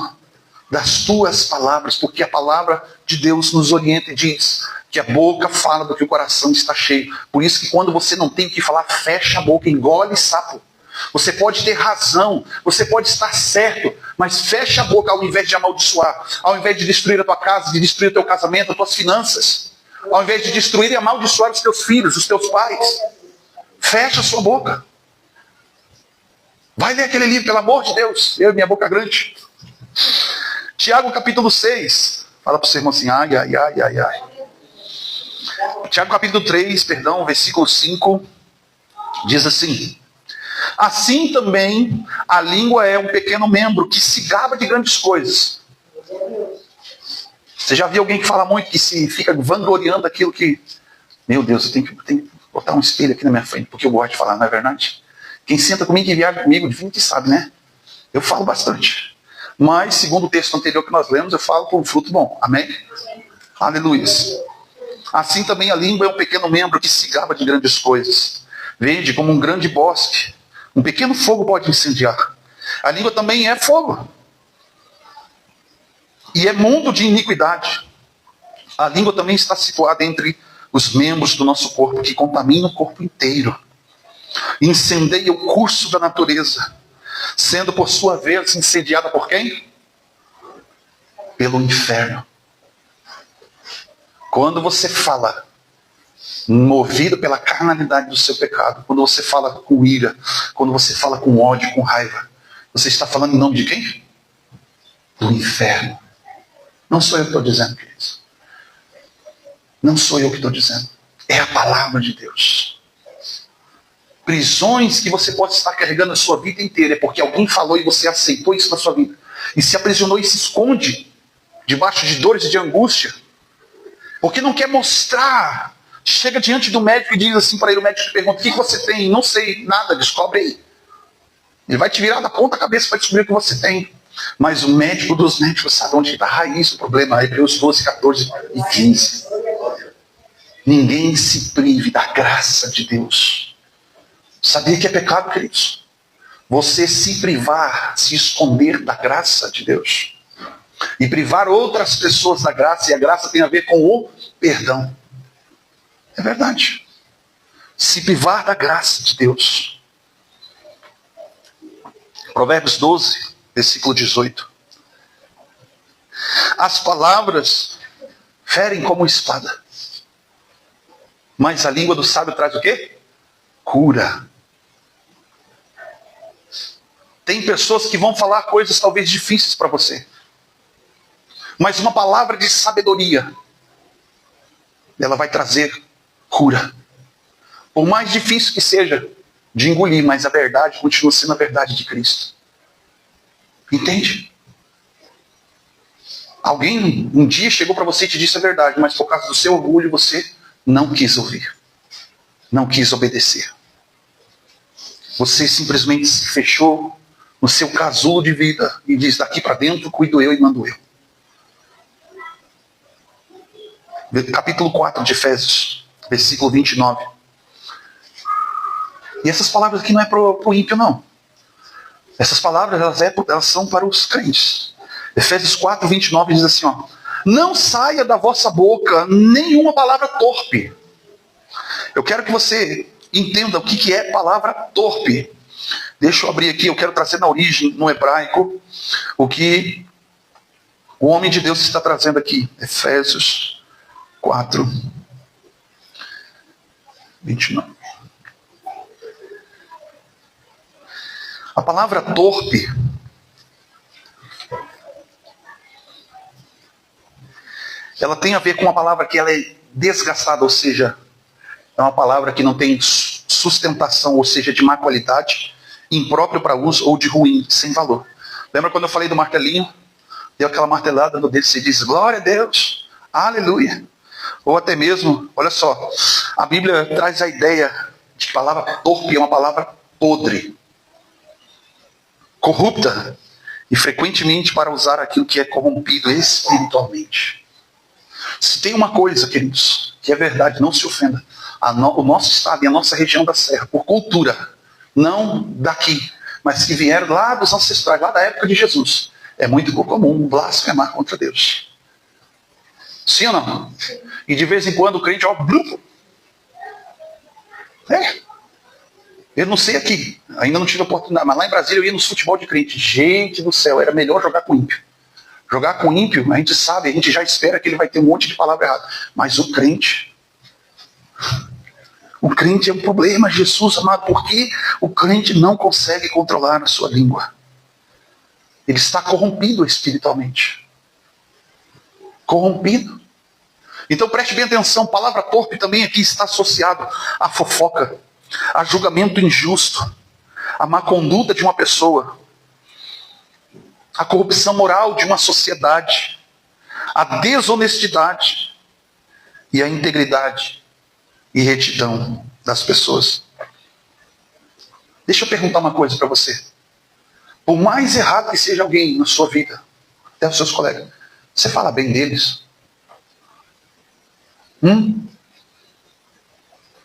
das tuas palavras, porque a palavra de Deus nos orienta e diz que a boca fala do que o coração está cheio. Por isso que quando você não tem o que falar, fecha a boca, engole sapo. Você pode ter razão, você pode estar certo, mas fecha a boca ao invés de amaldiçoar, ao invés de destruir a tua casa, de destruir o teu casamento, as tuas finanças, ao invés de destruir e amaldiçoar os teus filhos, os teus pais. Fecha a sua boca. Vai ler aquele livro, pelo amor de Deus. Eu e minha boca grande. Tiago capítulo 6. Fala para o seu irmão assim, ai. Tiago capítulo 3, versículo 5. Diz assim: assim também a língua é um pequeno membro que se gaba de grandes coisas. Você já viu alguém que fala muito, que se fica vangloriando aquilo que... Meu Deus, eu tenho que botar um espelho aqui na minha frente, porque eu gosto de falar, não é verdade? Quem senta comigo e viaja comigo, de que sabe, né? Eu falo bastante. Mas, segundo o texto anterior que nós lemos, eu falo por um fruto bom. Amém? Aleluia. Assim também a língua é um pequeno membro que se gaba de grandes coisas. Vede como um grande bosque. Um pequeno fogo pode incendiar. A língua também é fogo. E é mundo de iniquidade. A língua também está situada entre os membros do nosso corpo, que contamina o corpo inteiro. Incendeia o curso da natureza, sendo por sua vez incendiada por quem? Pelo inferno. Quando você fala, movido pela carnalidade do seu pecado, quando você fala com ira, quando você fala com ódio, com raiva, você está falando em nome de quem? Do inferno. Não sou eu que estou dizendo, queridos. Não sou eu que estou dizendo. É a palavra de Deus. Prisões que você pode estar carregando a sua vida inteira é porque alguém falou e você aceitou isso na sua vida. E se aprisionou e se esconde debaixo de dores e de angústia. Porque não quer mostrar. Chega diante do médico e diz assim para ele, o médico pergunta, o que você tem? Não sei nada, descobre aí. Ele vai te virar da ponta cabeça para descobrir o que você tem. Mas o médico dos médicos sabe onde está a raiz do problema. Hebreus 12, 14 e 15. Ninguém se prive da graça de Deus. Sabia que é pecado, queridos? Você se privar, se esconder da graça de Deus. E privar outras pessoas da graça. E a graça tem a ver com o perdão. É verdade. Se privar da graça de Deus. Provérbios 12, versículo 18. As palavras ferem como espada. Mas a língua do sábio traz o quê? Cura. Tem pessoas que vão falar coisas talvez difíceis para você. Mas uma palavra de sabedoria, ela vai trazer cura. Por mais difícil que seja de engolir, mas a verdade continua sendo a verdade de Cristo. Entende? Alguém um dia chegou para você e te disse a verdade, mas por causa do seu orgulho você não quis ouvir. Não quis obedecer. Você simplesmente se fechou no seu casulo de vida e diz, daqui para dentro cuido eu e mando eu. Capítulo 4 de Efésios, versículo 29. E essas palavras aqui não é para o ímpio, não. Essas palavras elas são para os crentes. Efésios 4, 29 diz assim, ó, não saia da vossa boca nenhuma palavra torpe. Eu quero que você entenda o que é palavra torpe. Deixa eu abrir aqui, eu quero trazer na origem, no hebraico, o que o homem de Deus está trazendo aqui. Efésios 4, 29. A palavra torpe ela tem a ver com uma palavra que ela é desgastada, ou seja, é uma palavra que não tem sustentação, ou seja, de má qualidade, impróprio para uso ou de ruim, sem valor. Lembra quando eu falei do martelinho? Deu aquela martelada no dedo, você diz, glória a Deus, aleluia. Ou até mesmo, olha só, a Bíblia traz a ideia de que a palavra torpe é uma palavra podre, corrupta, e frequentemente para usar aquilo que é corrompido espiritualmente. Se tem uma coisa, queridos, que é verdade, não se ofenda, o nosso estado e a nossa região da Serra, por cultura, não daqui, mas que vieram lá dos ancestrais, lá da época de Jesus, é muito comum blasfemar contra Deus. Sim ou não? E de vez em quando o crente, ó, eu não sei aqui, ainda não tive oportunidade, mas lá em Brasília eu ia nos futebol de crente. Gente do céu, era melhor jogar com ímpio. Jogar com ímpio, a gente sabe, a gente já espera que ele vai ter um monte de palavra errada. Mas o crente é um problema, Jesus amado, porque o crente não consegue controlar a sua língua. Ele está corrompido espiritualmente. Corrompido. Então preste bem atenção, a palavra torpe também aqui está associado à fofoca, a julgamento injusto, a má conduta de uma pessoa, a corrupção moral de uma sociedade, a desonestidade e a integridade e retidão das pessoas. Deixa eu perguntar uma coisa para você. Por mais errado que seja alguém na sua vida, até os seus colegas, você fala bem deles?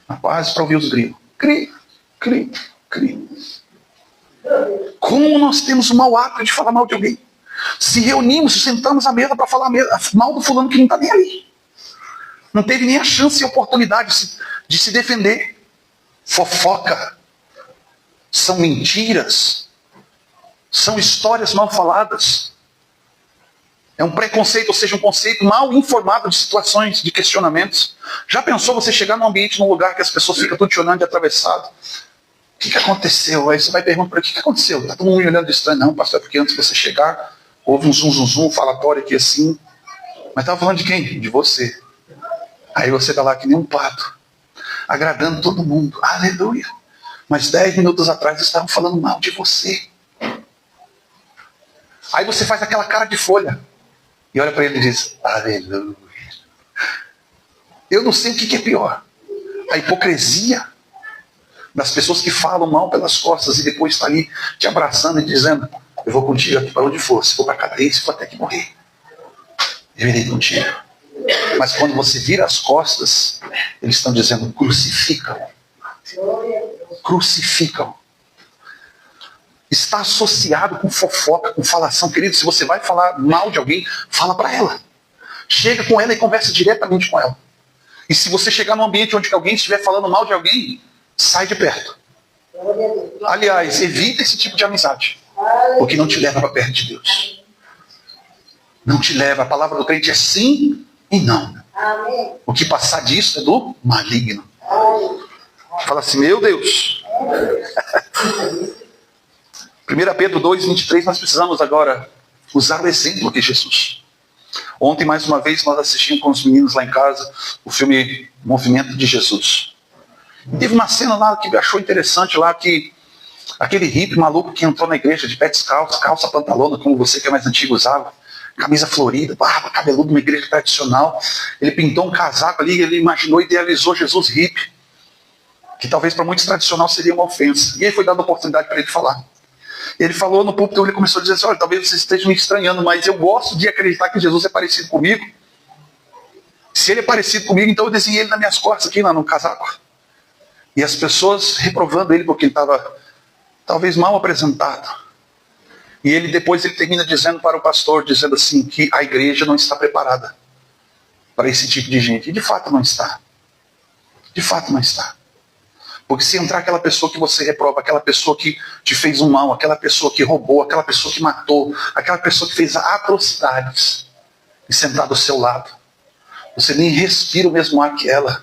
Rapaz, para ouvir os grilos. Cri. Como nós temos o mau hábito de falar mal de alguém? Se reunimos, sentamos à mesa para falar mal do fulano que não está nem ali. Não teve nem a chance e a oportunidade de se defender. Fofoca. São mentiras. São histórias mal faladas. É um preconceito, ou seja, um conceito mal informado de situações, de questionamentos. Já pensou você chegar num ambiente, num lugar que as pessoas ficam tudo te olhando de atravessado? O que aconteceu? Aí você vai perguntar para ele, o que aconteceu? Está todo mundo me olhando de estranho. Não, pastor, é porque antes de você chegar, houve um zum, falatório aqui assim. Mas estava falando de quem? De você. Aí você está lá que nem um pato, agradando todo mundo. Aleluia. Mas 10 minutos atrás estavam falando mal de você. Aí você faz aquela cara de folha. E olha para ele e diz, aleluia. Eu não sei o que é pior. A hipocrisia das pessoas que falam mal pelas costas e depois está ali te abraçando e dizendo, eu vou contigo aqui para onde for. Se for para a cadeia, se for até que morrer, eu irei contigo. Mas quando você vira as costas, eles estão dizendo, crucificam. Crucificam. Está associado com fofoca, com falação. Querido, se você vai falar mal de alguém, fala para ela. Chega com ela e conversa diretamente com ela. E se você chegar num ambiente onde alguém estiver falando mal de alguém, sai de perto. Aliás, evita esse tipo de amizade. Porque não te leva para perto de Deus. Não te leva. A palavra do crente é sim e não. O que passar disso é do maligno. Fala assim, meu Deus. 1 Pedro 2:23, nós precisamos agora usar o exemplo de Jesus. Ontem, mais uma vez, nós assistimos com os meninos lá em casa o filme Movimento de Jesus. E teve uma cena lá que achou interessante, lá que aquele hippie maluco que entrou na igreja de pé descalço, calça pantalona, como você que é mais antigo usava, camisa florida, barba, cabeludo, uma igreja tradicional. Ele pintou um casaco ali, ele imaginou, idealizou Jesus hippie, que talvez para muitos tradicional seria uma ofensa. E aí foi dada a oportunidade para ele falar. Ele falou no púlpito, ele começou a dizer assim, olha, talvez vocês estejam me estranhando, mas eu gosto de acreditar que Jesus é parecido comigo. Se ele é parecido comigo, então eu desenhei ele nas minhas costas aqui, lá no casaco. E as pessoas reprovando ele porque ele estava talvez mal apresentado. E ele depois ele termina dizendo para o pastor, dizendo assim, que a igreja não está preparada para esse tipo de gente. E de fato não está. De fato não está. Porque se entrar aquela pessoa que você reprova, aquela pessoa que te fez um mal, aquela pessoa que roubou, aquela pessoa que matou, aquela pessoa que fez atrocidades, e sentar do seu lado, você nem respira o mesmo ar que ela.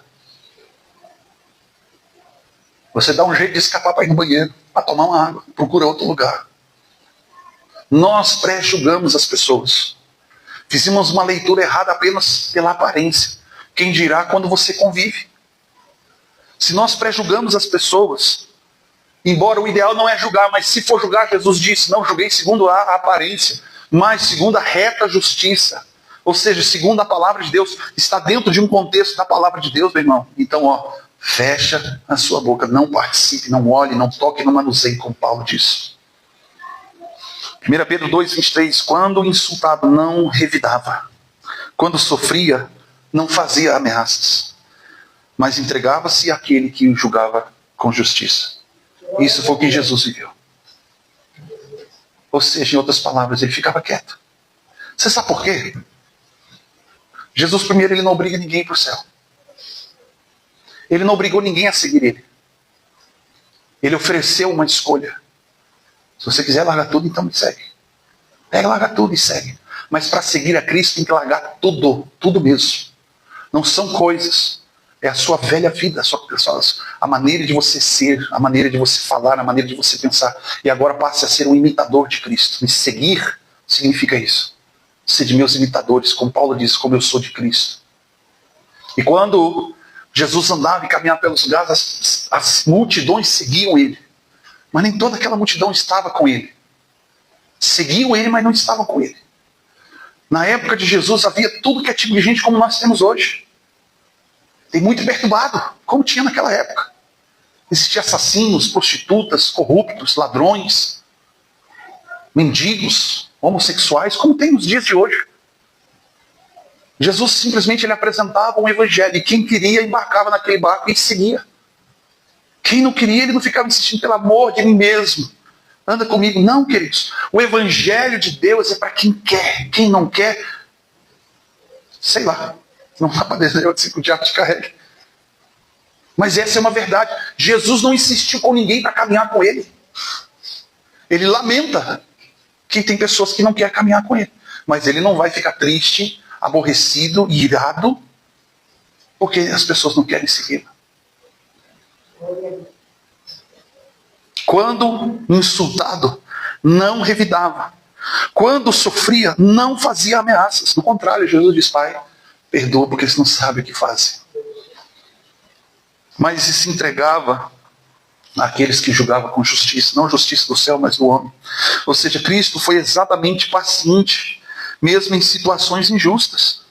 Você dá um jeito de escapar para ir no banheiro, para tomar uma água, procura outro lugar. Nós pré-julgamos as pessoas. Fizemos uma leitura errada apenas pela aparência. Quem dirá quando você convive? Se nós pré-julgamos as pessoas, Embora o ideal não é julgar, mas se for julgar, Jesus disse, não julguei segundo a aparência, mas segundo a reta justiça. Ou seja, segundo a palavra de Deus, está dentro de um contexto da palavra de Deus, meu irmão. Então, fecha a sua boca, não participe, não olhe, não toque, não manuseie, como Paulo disse. 1 Pedro 2,23, quando insultado, não revidava. Quando sofria, não fazia ameaças, mas entregava-se àquele que o julgava com justiça. Isso foi o que Jesus viveu. Ou seja, em outras palavras, ele ficava quieto. Você sabe por quê? Jesus, primeiro, ele não obriga ninguém para o céu. Ele não obrigou ninguém a seguir ele. Ele ofereceu uma escolha. Se você quiser largar tudo, então me segue. Pega, larga tudo e segue. Mas para seguir a Cristo tem que largar tudo, tudo mesmo. Não são coisas. É a sua velha vida, a maneira de você ser, a maneira de você falar, a maneira de você pensar. E agora passe a ser um imitador de Cristo. Me seguir significa isso. Ser de meus imitadores, como Paulo diz, como eu sou de Cristo. E quando Jesus andava e caminhava pelos lugares, as multidões seguiam ele. Mas nem toda aquela multidão estava com ele. Seguiam ele, mas não estavam com ele. Na época de Jesus havia tudo que é tipo de gente como nós temos hoje. Tem muito perturbado, como tinha naquela época. Existiam assassinos, prostitutas, corruptos, ladrões, mendigos, homossexuais, como tem nos dias de hoje. Jesus simplesmente ele apresentava um evangelho, e quem queria embarcava naquele barco e seguia. Quem não queria, ele não ficava insistindo, pelo amor de mim mesmo, anda comigo. Não, queridos, o evangelho de Deus é para quem quer. Quem não quer, sei lá, não dá para desenhar assim que o diabo te carregue. Mas essa é uma verdade. Jesus não insistiu com ninguém para caminhar com ele. Ele lamenta que tem pessoas que não querem caminhar com ele. Mas ele não vai ficar triste, aborrecido, irado, porque as pessoas não querem segui-lo. Quando insultado, não revidava. Quando sofria, não fazia ameaças. Do contrário, Jesus diz, Pai, perdoa porque eles não sabem o que fazem. Mas se entregava àqueles que julgavam com justiça, não justiça do céu, mas do homem. Ou seja, Cristo foi exatamente paciente, mesmo em situações injustas.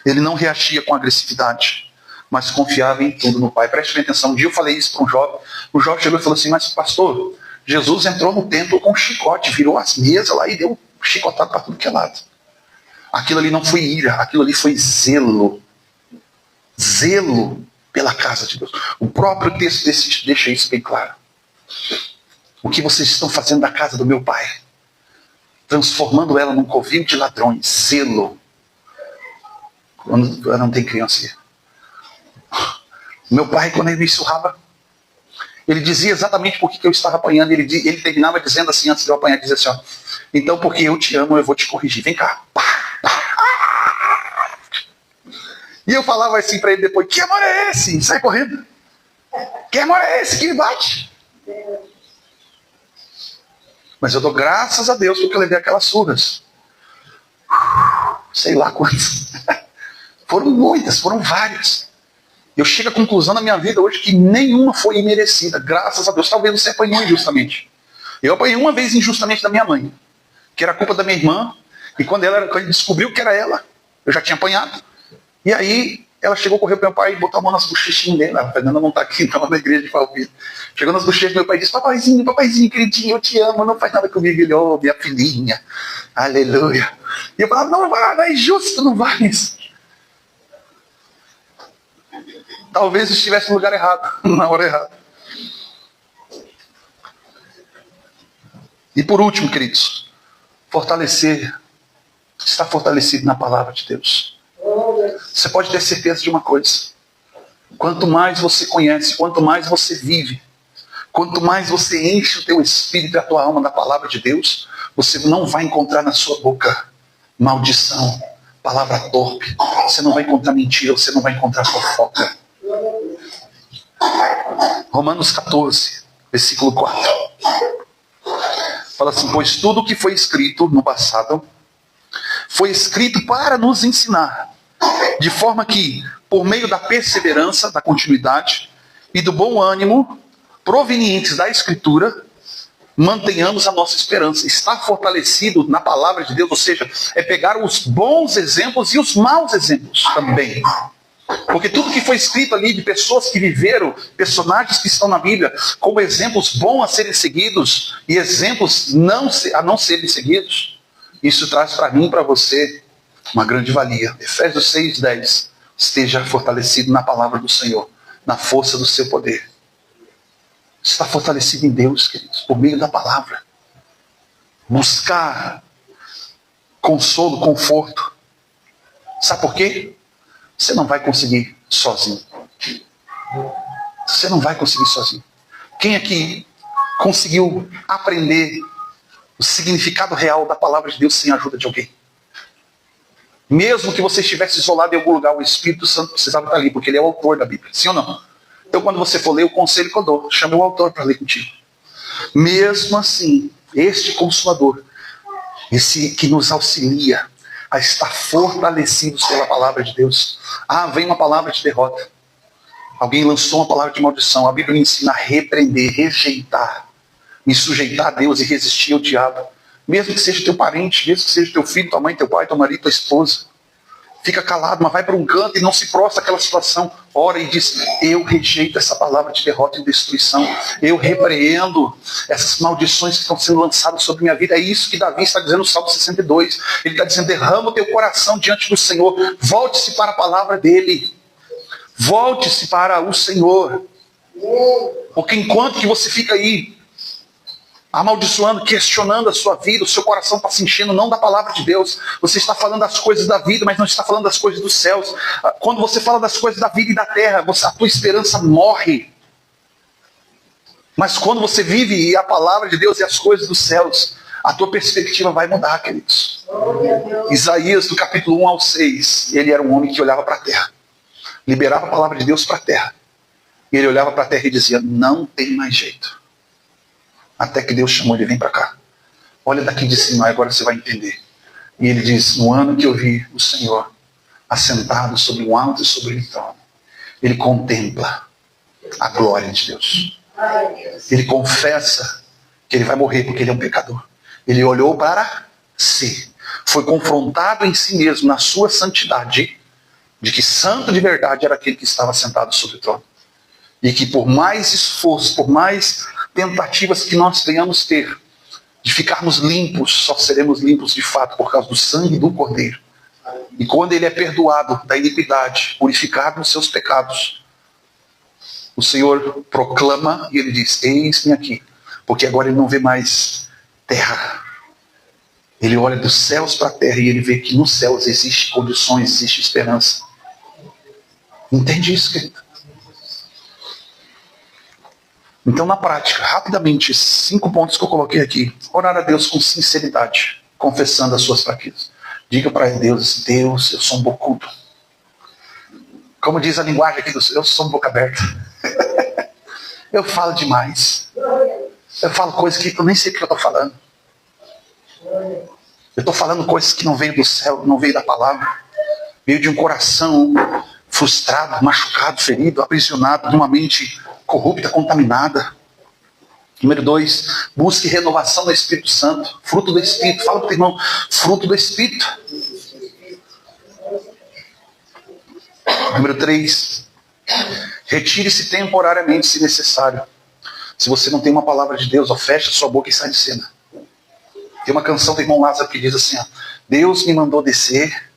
Ele não reagia com agressividade, mas confiava em tudo no Pai. Preste bem atenção, um dia eu falei isso para um jovem. O jovem chegou e falou assim, mas pastor, Jesus entrou no templo com um chicote, virou as mesas lá e deu chicotado para tudo que é lado. Aquilo ali não foi ira, aquilo ali foi zelo. Zelo pela casa de Deus. O próprio texto deixa isso bem claro. O que vocês estão fazendo da casa do meu pai? Transformando ela num covil de ladrões. Zelo. Quando não tem criança. Meu pai, quando ele me surrava, ele dizia exatamente por que eu estava apanhando. Ele terminava dizendo assim, antes de eu apanhar, dizia assim, ó, então porque eu te amo, eu vou te corrigir. Vem cá. Pá, pá. E eu falava assim para ele depois, que amor é esse? E sai correndo. Que amor é esse que me bate? Mas eu dou graças a Deus porque eu levei aquelas surras. Sei lá quantas. Foram muitas, foram várias. Eu chego à conclusão na minha vida hoje que nenhuma foi imerecida. Graças a Deus. Talvez você apanhou injustamente. Eu apanhei uma vez injustamente da minha mãe. Que era culpa da minha irmã. E quando ele descobriu que era ela, eu já tinha apanhado. E aí, ela chegou, correu para meu pai e botou a mão nas bochechinhas dele. A Fernanda não está aqui, estava na igreja de Palpito. Chegou nas bochechas, meu pai disse, papaizinho, queridinho, eu te amo, não faz nada comigo. Ele, oh, minha filhinha, aleluia. E eu falava, não é justo, não vai isso. Talvez eu estivesse no lugar errado, na hora errada. E por último, queridos, estar fortalecido na palavra de Deus. Você pode ter certeza de uma coisa. Quanto mais você conhece, quanto mais você vive, quanto mais você enche o teu espírito e a tua alma da palavra de Deus, você não vai encontrar na sua boca maldição, palavra torpe. Você não vai encontrar mentira, você não vai encontrar fofoca. Romanos 14, versículo 4. Fala assim, pois tudo o que foi escrito no passado foi escrito para nos ensinar, de forma que, por meio da perseverança, da continuidade e do bom ânimo, provenientes da Escritura, mantenhamos a nossa esperança. Estar fortalecido na palavra de Deus, ou seja, é pegar os bons exemplos e os maus exemplos também. Porque tudo que foi escrito ali de pessoas que viveram, personagens que estão na Bíblia, como exemplos bons a serem seguidos e exemplos a não serem seguidos, isso traz para mim e para você uma grande valia. Efésios 6:10. Esteja fortalecido na palavra do Senhor, na força do seu poder. Está fortalecido em Deus, queridos, por meio da palavra. Buscar consolo, conforto. Sabe por quê? Você não vai conseguir sozinho. Você não vai conseguir sozinho. Quem aqui conseguiu aprender o significado real da palavra de Deus sem a ajuda de alguém? Mesmo que você estivesse isolado em algum lugar, o Espírito Santo precisava estar ali, porque ele é o autor da Bíblia. Sim ou não? Então, quando você for ler o conselho que eu dou, chame o autor para ler contigo. Mesmo assim, este Consolador, esse que nos auxilia a estar fortalecidos pela palavra de Deus. Vem uma palavra de derrota. Alguém lançou uma palavra de maldição. A Bíblia me ensina a repreender, rejeitar, me sujeitar a Deus e resistir ao diabo. Mesmo que seja teu parente, mesmo que seja teu filho, tua mãe, teu pai, teu marido, tua esposa. Fica calado, mas vai para um canto e não se prostra àquela situação. Ora e diz, eu rejeito essa palavra de derrota e destruição. Eu repreendo essas maldições que estão sendo lançadas sobre minha vida. É isso que Davi está dizendo no Salmo 62. Ele está dizendo, derrama o teu coração diante do Senhor. Volte-se para a palavra dele. Volte-se para o Senhor. Porque enquanto que você fica aí, amaldiçoando, questionando a sua vida, o seu coração está se enchendo não da palavra de Deus. Você está falando das coisas da vida, mas não está falando das coisas dos céus. Quando você fala das coisas da vida e da terra, a tua esperança morre. Mas quando você vive a palavra de Deus e as coisas dos céus, a tua perspectiva vai mudar, queridos. Isaías, do capítulo 1 ao 6, ele era um homem que olhava para a terra. Liberava a palavra de Deus para a terra. E ele olhava para a terra e dizia, não tem mais jeito. Até que Deus chamou ele, vem para cá. Olha daqui de cima, agora você vai entender. E ele diz, no ano que eu vi o Senhor assentado sobre um alto e sobre um trono, ele contempla a glória de Deus. Ele confessa que ele vai morrer porque ele é um pecador. Ele olhou para si. Foi confrontado em si mesmo, na sua santidade, de que santo de verdade era aquele que estava sentado sobre o trono. E que por mais esforço, por mais tentativas que nós venhamos ter de ficarmos limpos, só seremos limpos de fato por causa do sangue do Cordeiro. E quando ele é perdoado da iniquidade, purificado dos seus pecados, o Senhor proclama e ele diz, eis-me aqui, porque agora ele não vê mais terra. Ele olha dos céus para a terra e ele vê que nos céus existem condições, existe esperança. Entende isso, querido? Então, na prática, rapidamente, 5 pontos que eu coloquei aqui. Orar a Deus com sinceridade, confessando as suas fraquezas. Diga para Deus, Deus, eu sou um bocudo. Como diz a linguagem aqui, eu sou um boca aberta. Eu falo demais. Eu falo coisas que eu nem sei o que eu estou falando. Eu estou falando coisas que não veio do céu, não veio da palavra. Veio de um coração frustrado, machucado, ferido, aprisionado, de uma mente corrupta, contaminada. Número 2, busque renovação do Espírito Santo. Fruto do Espírito. Fala para o teu irmão, fruto do Espírito. Número 3, retire-se temporariamente se necessário. Se você não tem uma palavra de Deus, fecha sua boca e sai de cena. Tem uma canção do irmão Lázaro que diz assim, Deus me mandou descer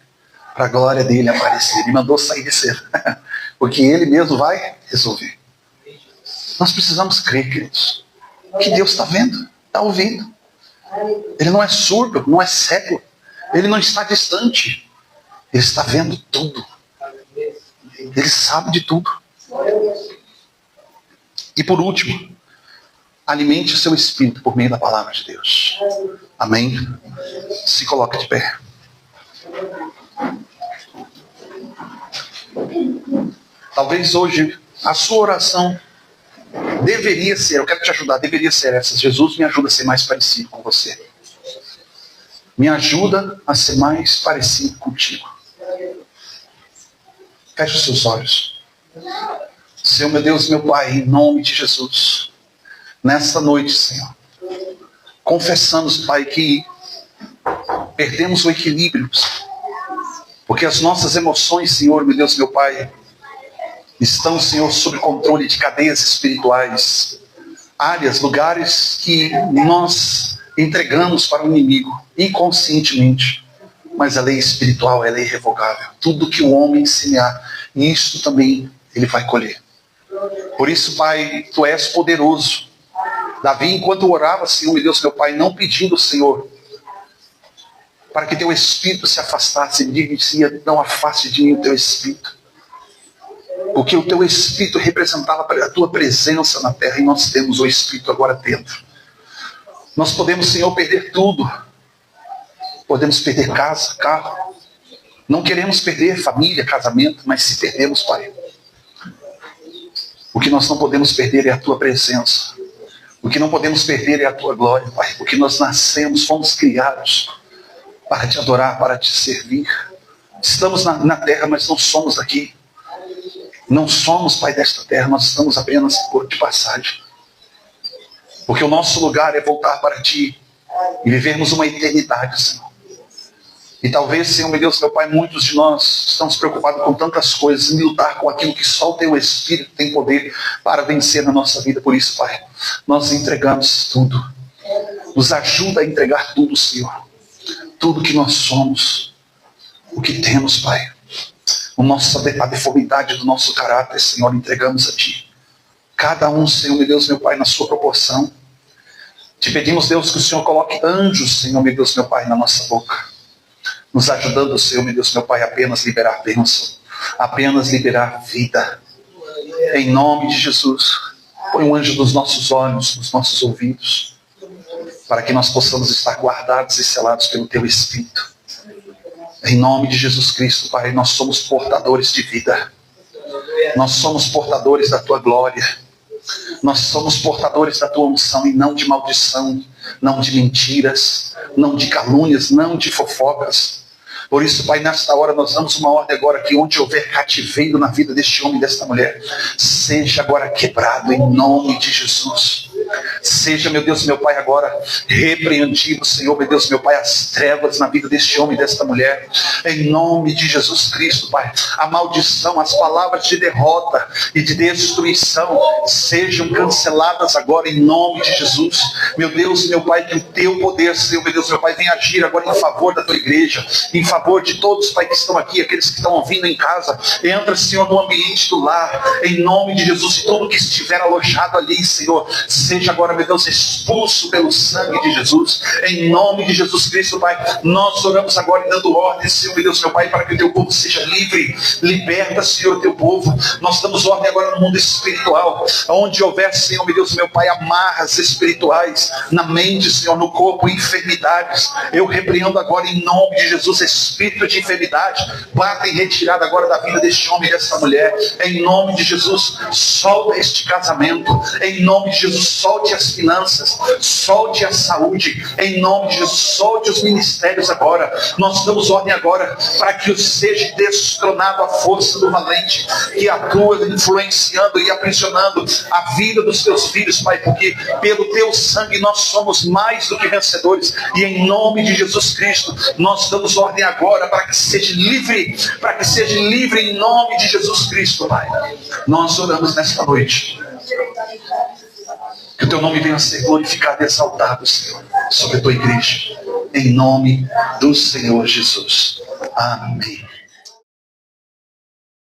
para a glória dele aparecer. Me mandou sair de cena. Porque ele mesmo vai resolver. Nós precisamos crer, queridos, que Deus está vendo, está ouvindo. Ele não é surdo, não é cego. Ele não está distante. Ele está vendo tudo. Ele sabe de tudo. E por último, alimente o seu espírito por meio da palavra de Deus. Amém? Se coloque de pé. Talvez hoje a sua oração deveria ser, eu quero te ajudar, deveria ser essa. Jesus, me ajuda a ser mais parecido com você. Me ajuda a ser mais parecido contigo. Feche os seus olhos. Senhor, meu Deus, meu Pai, em nome de Jesus, nessa noite, Senhor, confessamos, Pai, que perdemos o equilíbrio, porque as nossas emoções, Senhor, meu Deus, meu Pai, estão, Senhor, sob controle de cadeias espirituais, áreas, lugares que nós entregamos para o inimigo, inconscientemente. Mas a lei espiritual, ela é irrevogável. Tudo que o homem semear, isso também ele vai colher. Por isso, Pai, Tu és poderoso. Davi, enquanto orava, Senhor, meu Deus, meu Pai, não pedindo, Senhor, para que Teu Espírito se afastasse, ele dizia, não afaste de mim o Teu Espírito. Porque o Teu Espírito representava a Tua presença na terra, e nós temos o Espírito agora dentro. Nós podemos, Senhor, perder tudo. Podemos perder casa, carro. Não queremos perder família, casamento, mas se perdemos, Pai, o que nós não podemos perder é a Tua presença. O que não podemos perder é a Tua glória, Pai. Porque nós nascemos, fomos criados para Te adorar, para Te servir. Estamos na terra, mas não somos daqui. Não somos, Pai, desta terra. Nós estamos apenas por de passagem. Porque o nosso lugar é voltar para Ti e vivermos uma eternidade, Senhor. E talvez, Senhor, meu Deus, meu Pai, muitos de nós estamos preocupados com tantas coisas, em lutar com aquilo que só o Teu Espírito tem poder para vencer na nossa vida. Por isso, Pai, nós entregamos tudo. Nos ajuda a entregar tudo, Senhor. Tudo que nós somos, o que temos, Pai. A deformidade do nosso caráter, Senhor, entregamos a Ti. Cada um, Senhor, meu Deus, meu Pai, na sua proporção. Te pedimos, Deus, que o Senhor coloque anjos, Senhor, meu Deus, meu Pai, na nossa boca. Nos ajudando, Senhor, meu Deus, meu Pai, a apenas liberar bênção. Apenas liberar vida. Em nome de Jesus. Põe um anjo nos nossos olhos, nos nossos ouvidos. Para que nós possamos estar guardados e selados pelo Teu Espírito. Em nome de Jesus Cristo, Pai, nós somos portadores de vida. Nós somos portadores da Tua glória. Nós somos portadores da Tua unção e não de maldição, não de mentiras, não de calúnias, não de fofocas. Por isso, Pai, nesta hora nós damos uma ordem agora que onde houver cativeiro na vida deste homem e desta mulher, seja agora quebrado em nome de Jesus. Seja, meu Deus, meu Pai, agora repreendido, Senhor, meu Deus, meu Pai, as trevas na vida deste homem e desta mulher. Em nome de Jesus Cristo, Pai. A maldição, as palavras de derrota e de destruição sejam canceladas agora em nome de Jesus. Meu Deus, meu Pai, que o Teu poder, Senhor, meu Deus, meu Pai, venha agir agora em favor da Tua igreja, em favor de todos, Pai, que estão aqui, aqueles que estão ouvindo em casa. Entra, Senhor, no ambiente do lar, em nome de Jesus, e tudo que estiver alojado ali, Senhor, seja agora, meu Deus, expulso pelo sangue de Jesus, em nome de Jesus Cristo, Pai. Nós oramos agora e dando ordem, Senhor, meu Deus, meu Pai, para que o Teu povo seja livre. Liberta, Senhor, o Teu povo. Nós damos ordem agora no mundo espiritual, onde houver, Senhor, meu Deus, meu Pai, amarras espirituais na mente, Senhor, no corpo, enfermidades. Eu repreendo agora em nome de Jesus, espírito de enfermidade, bata em retirada agora da vida deste homem e desta mulher, em nome de Jesus. Solta este casamento, em nome de Jesus. Solte as finanças, solte a saúde, em nome de Jesus. Solte os ministérios agora. Nós damos ordem agora para que seja destronado a força do valente que atua influenciando e aprisionando a vida dos Teus filhos, Pai, porque pelo Teu sangue nós somos mais do que vencedores, e em nome de Jesus Cristo nós damos ordem agora para que seja livre, em nome de Jesus Cristo, Pai. Nós oramos nesta noite que o Teu nome venha a ser glorificado e exaltado, Senhor, sobre a Tua igreja, em nome do Senhor Jesus. Amém.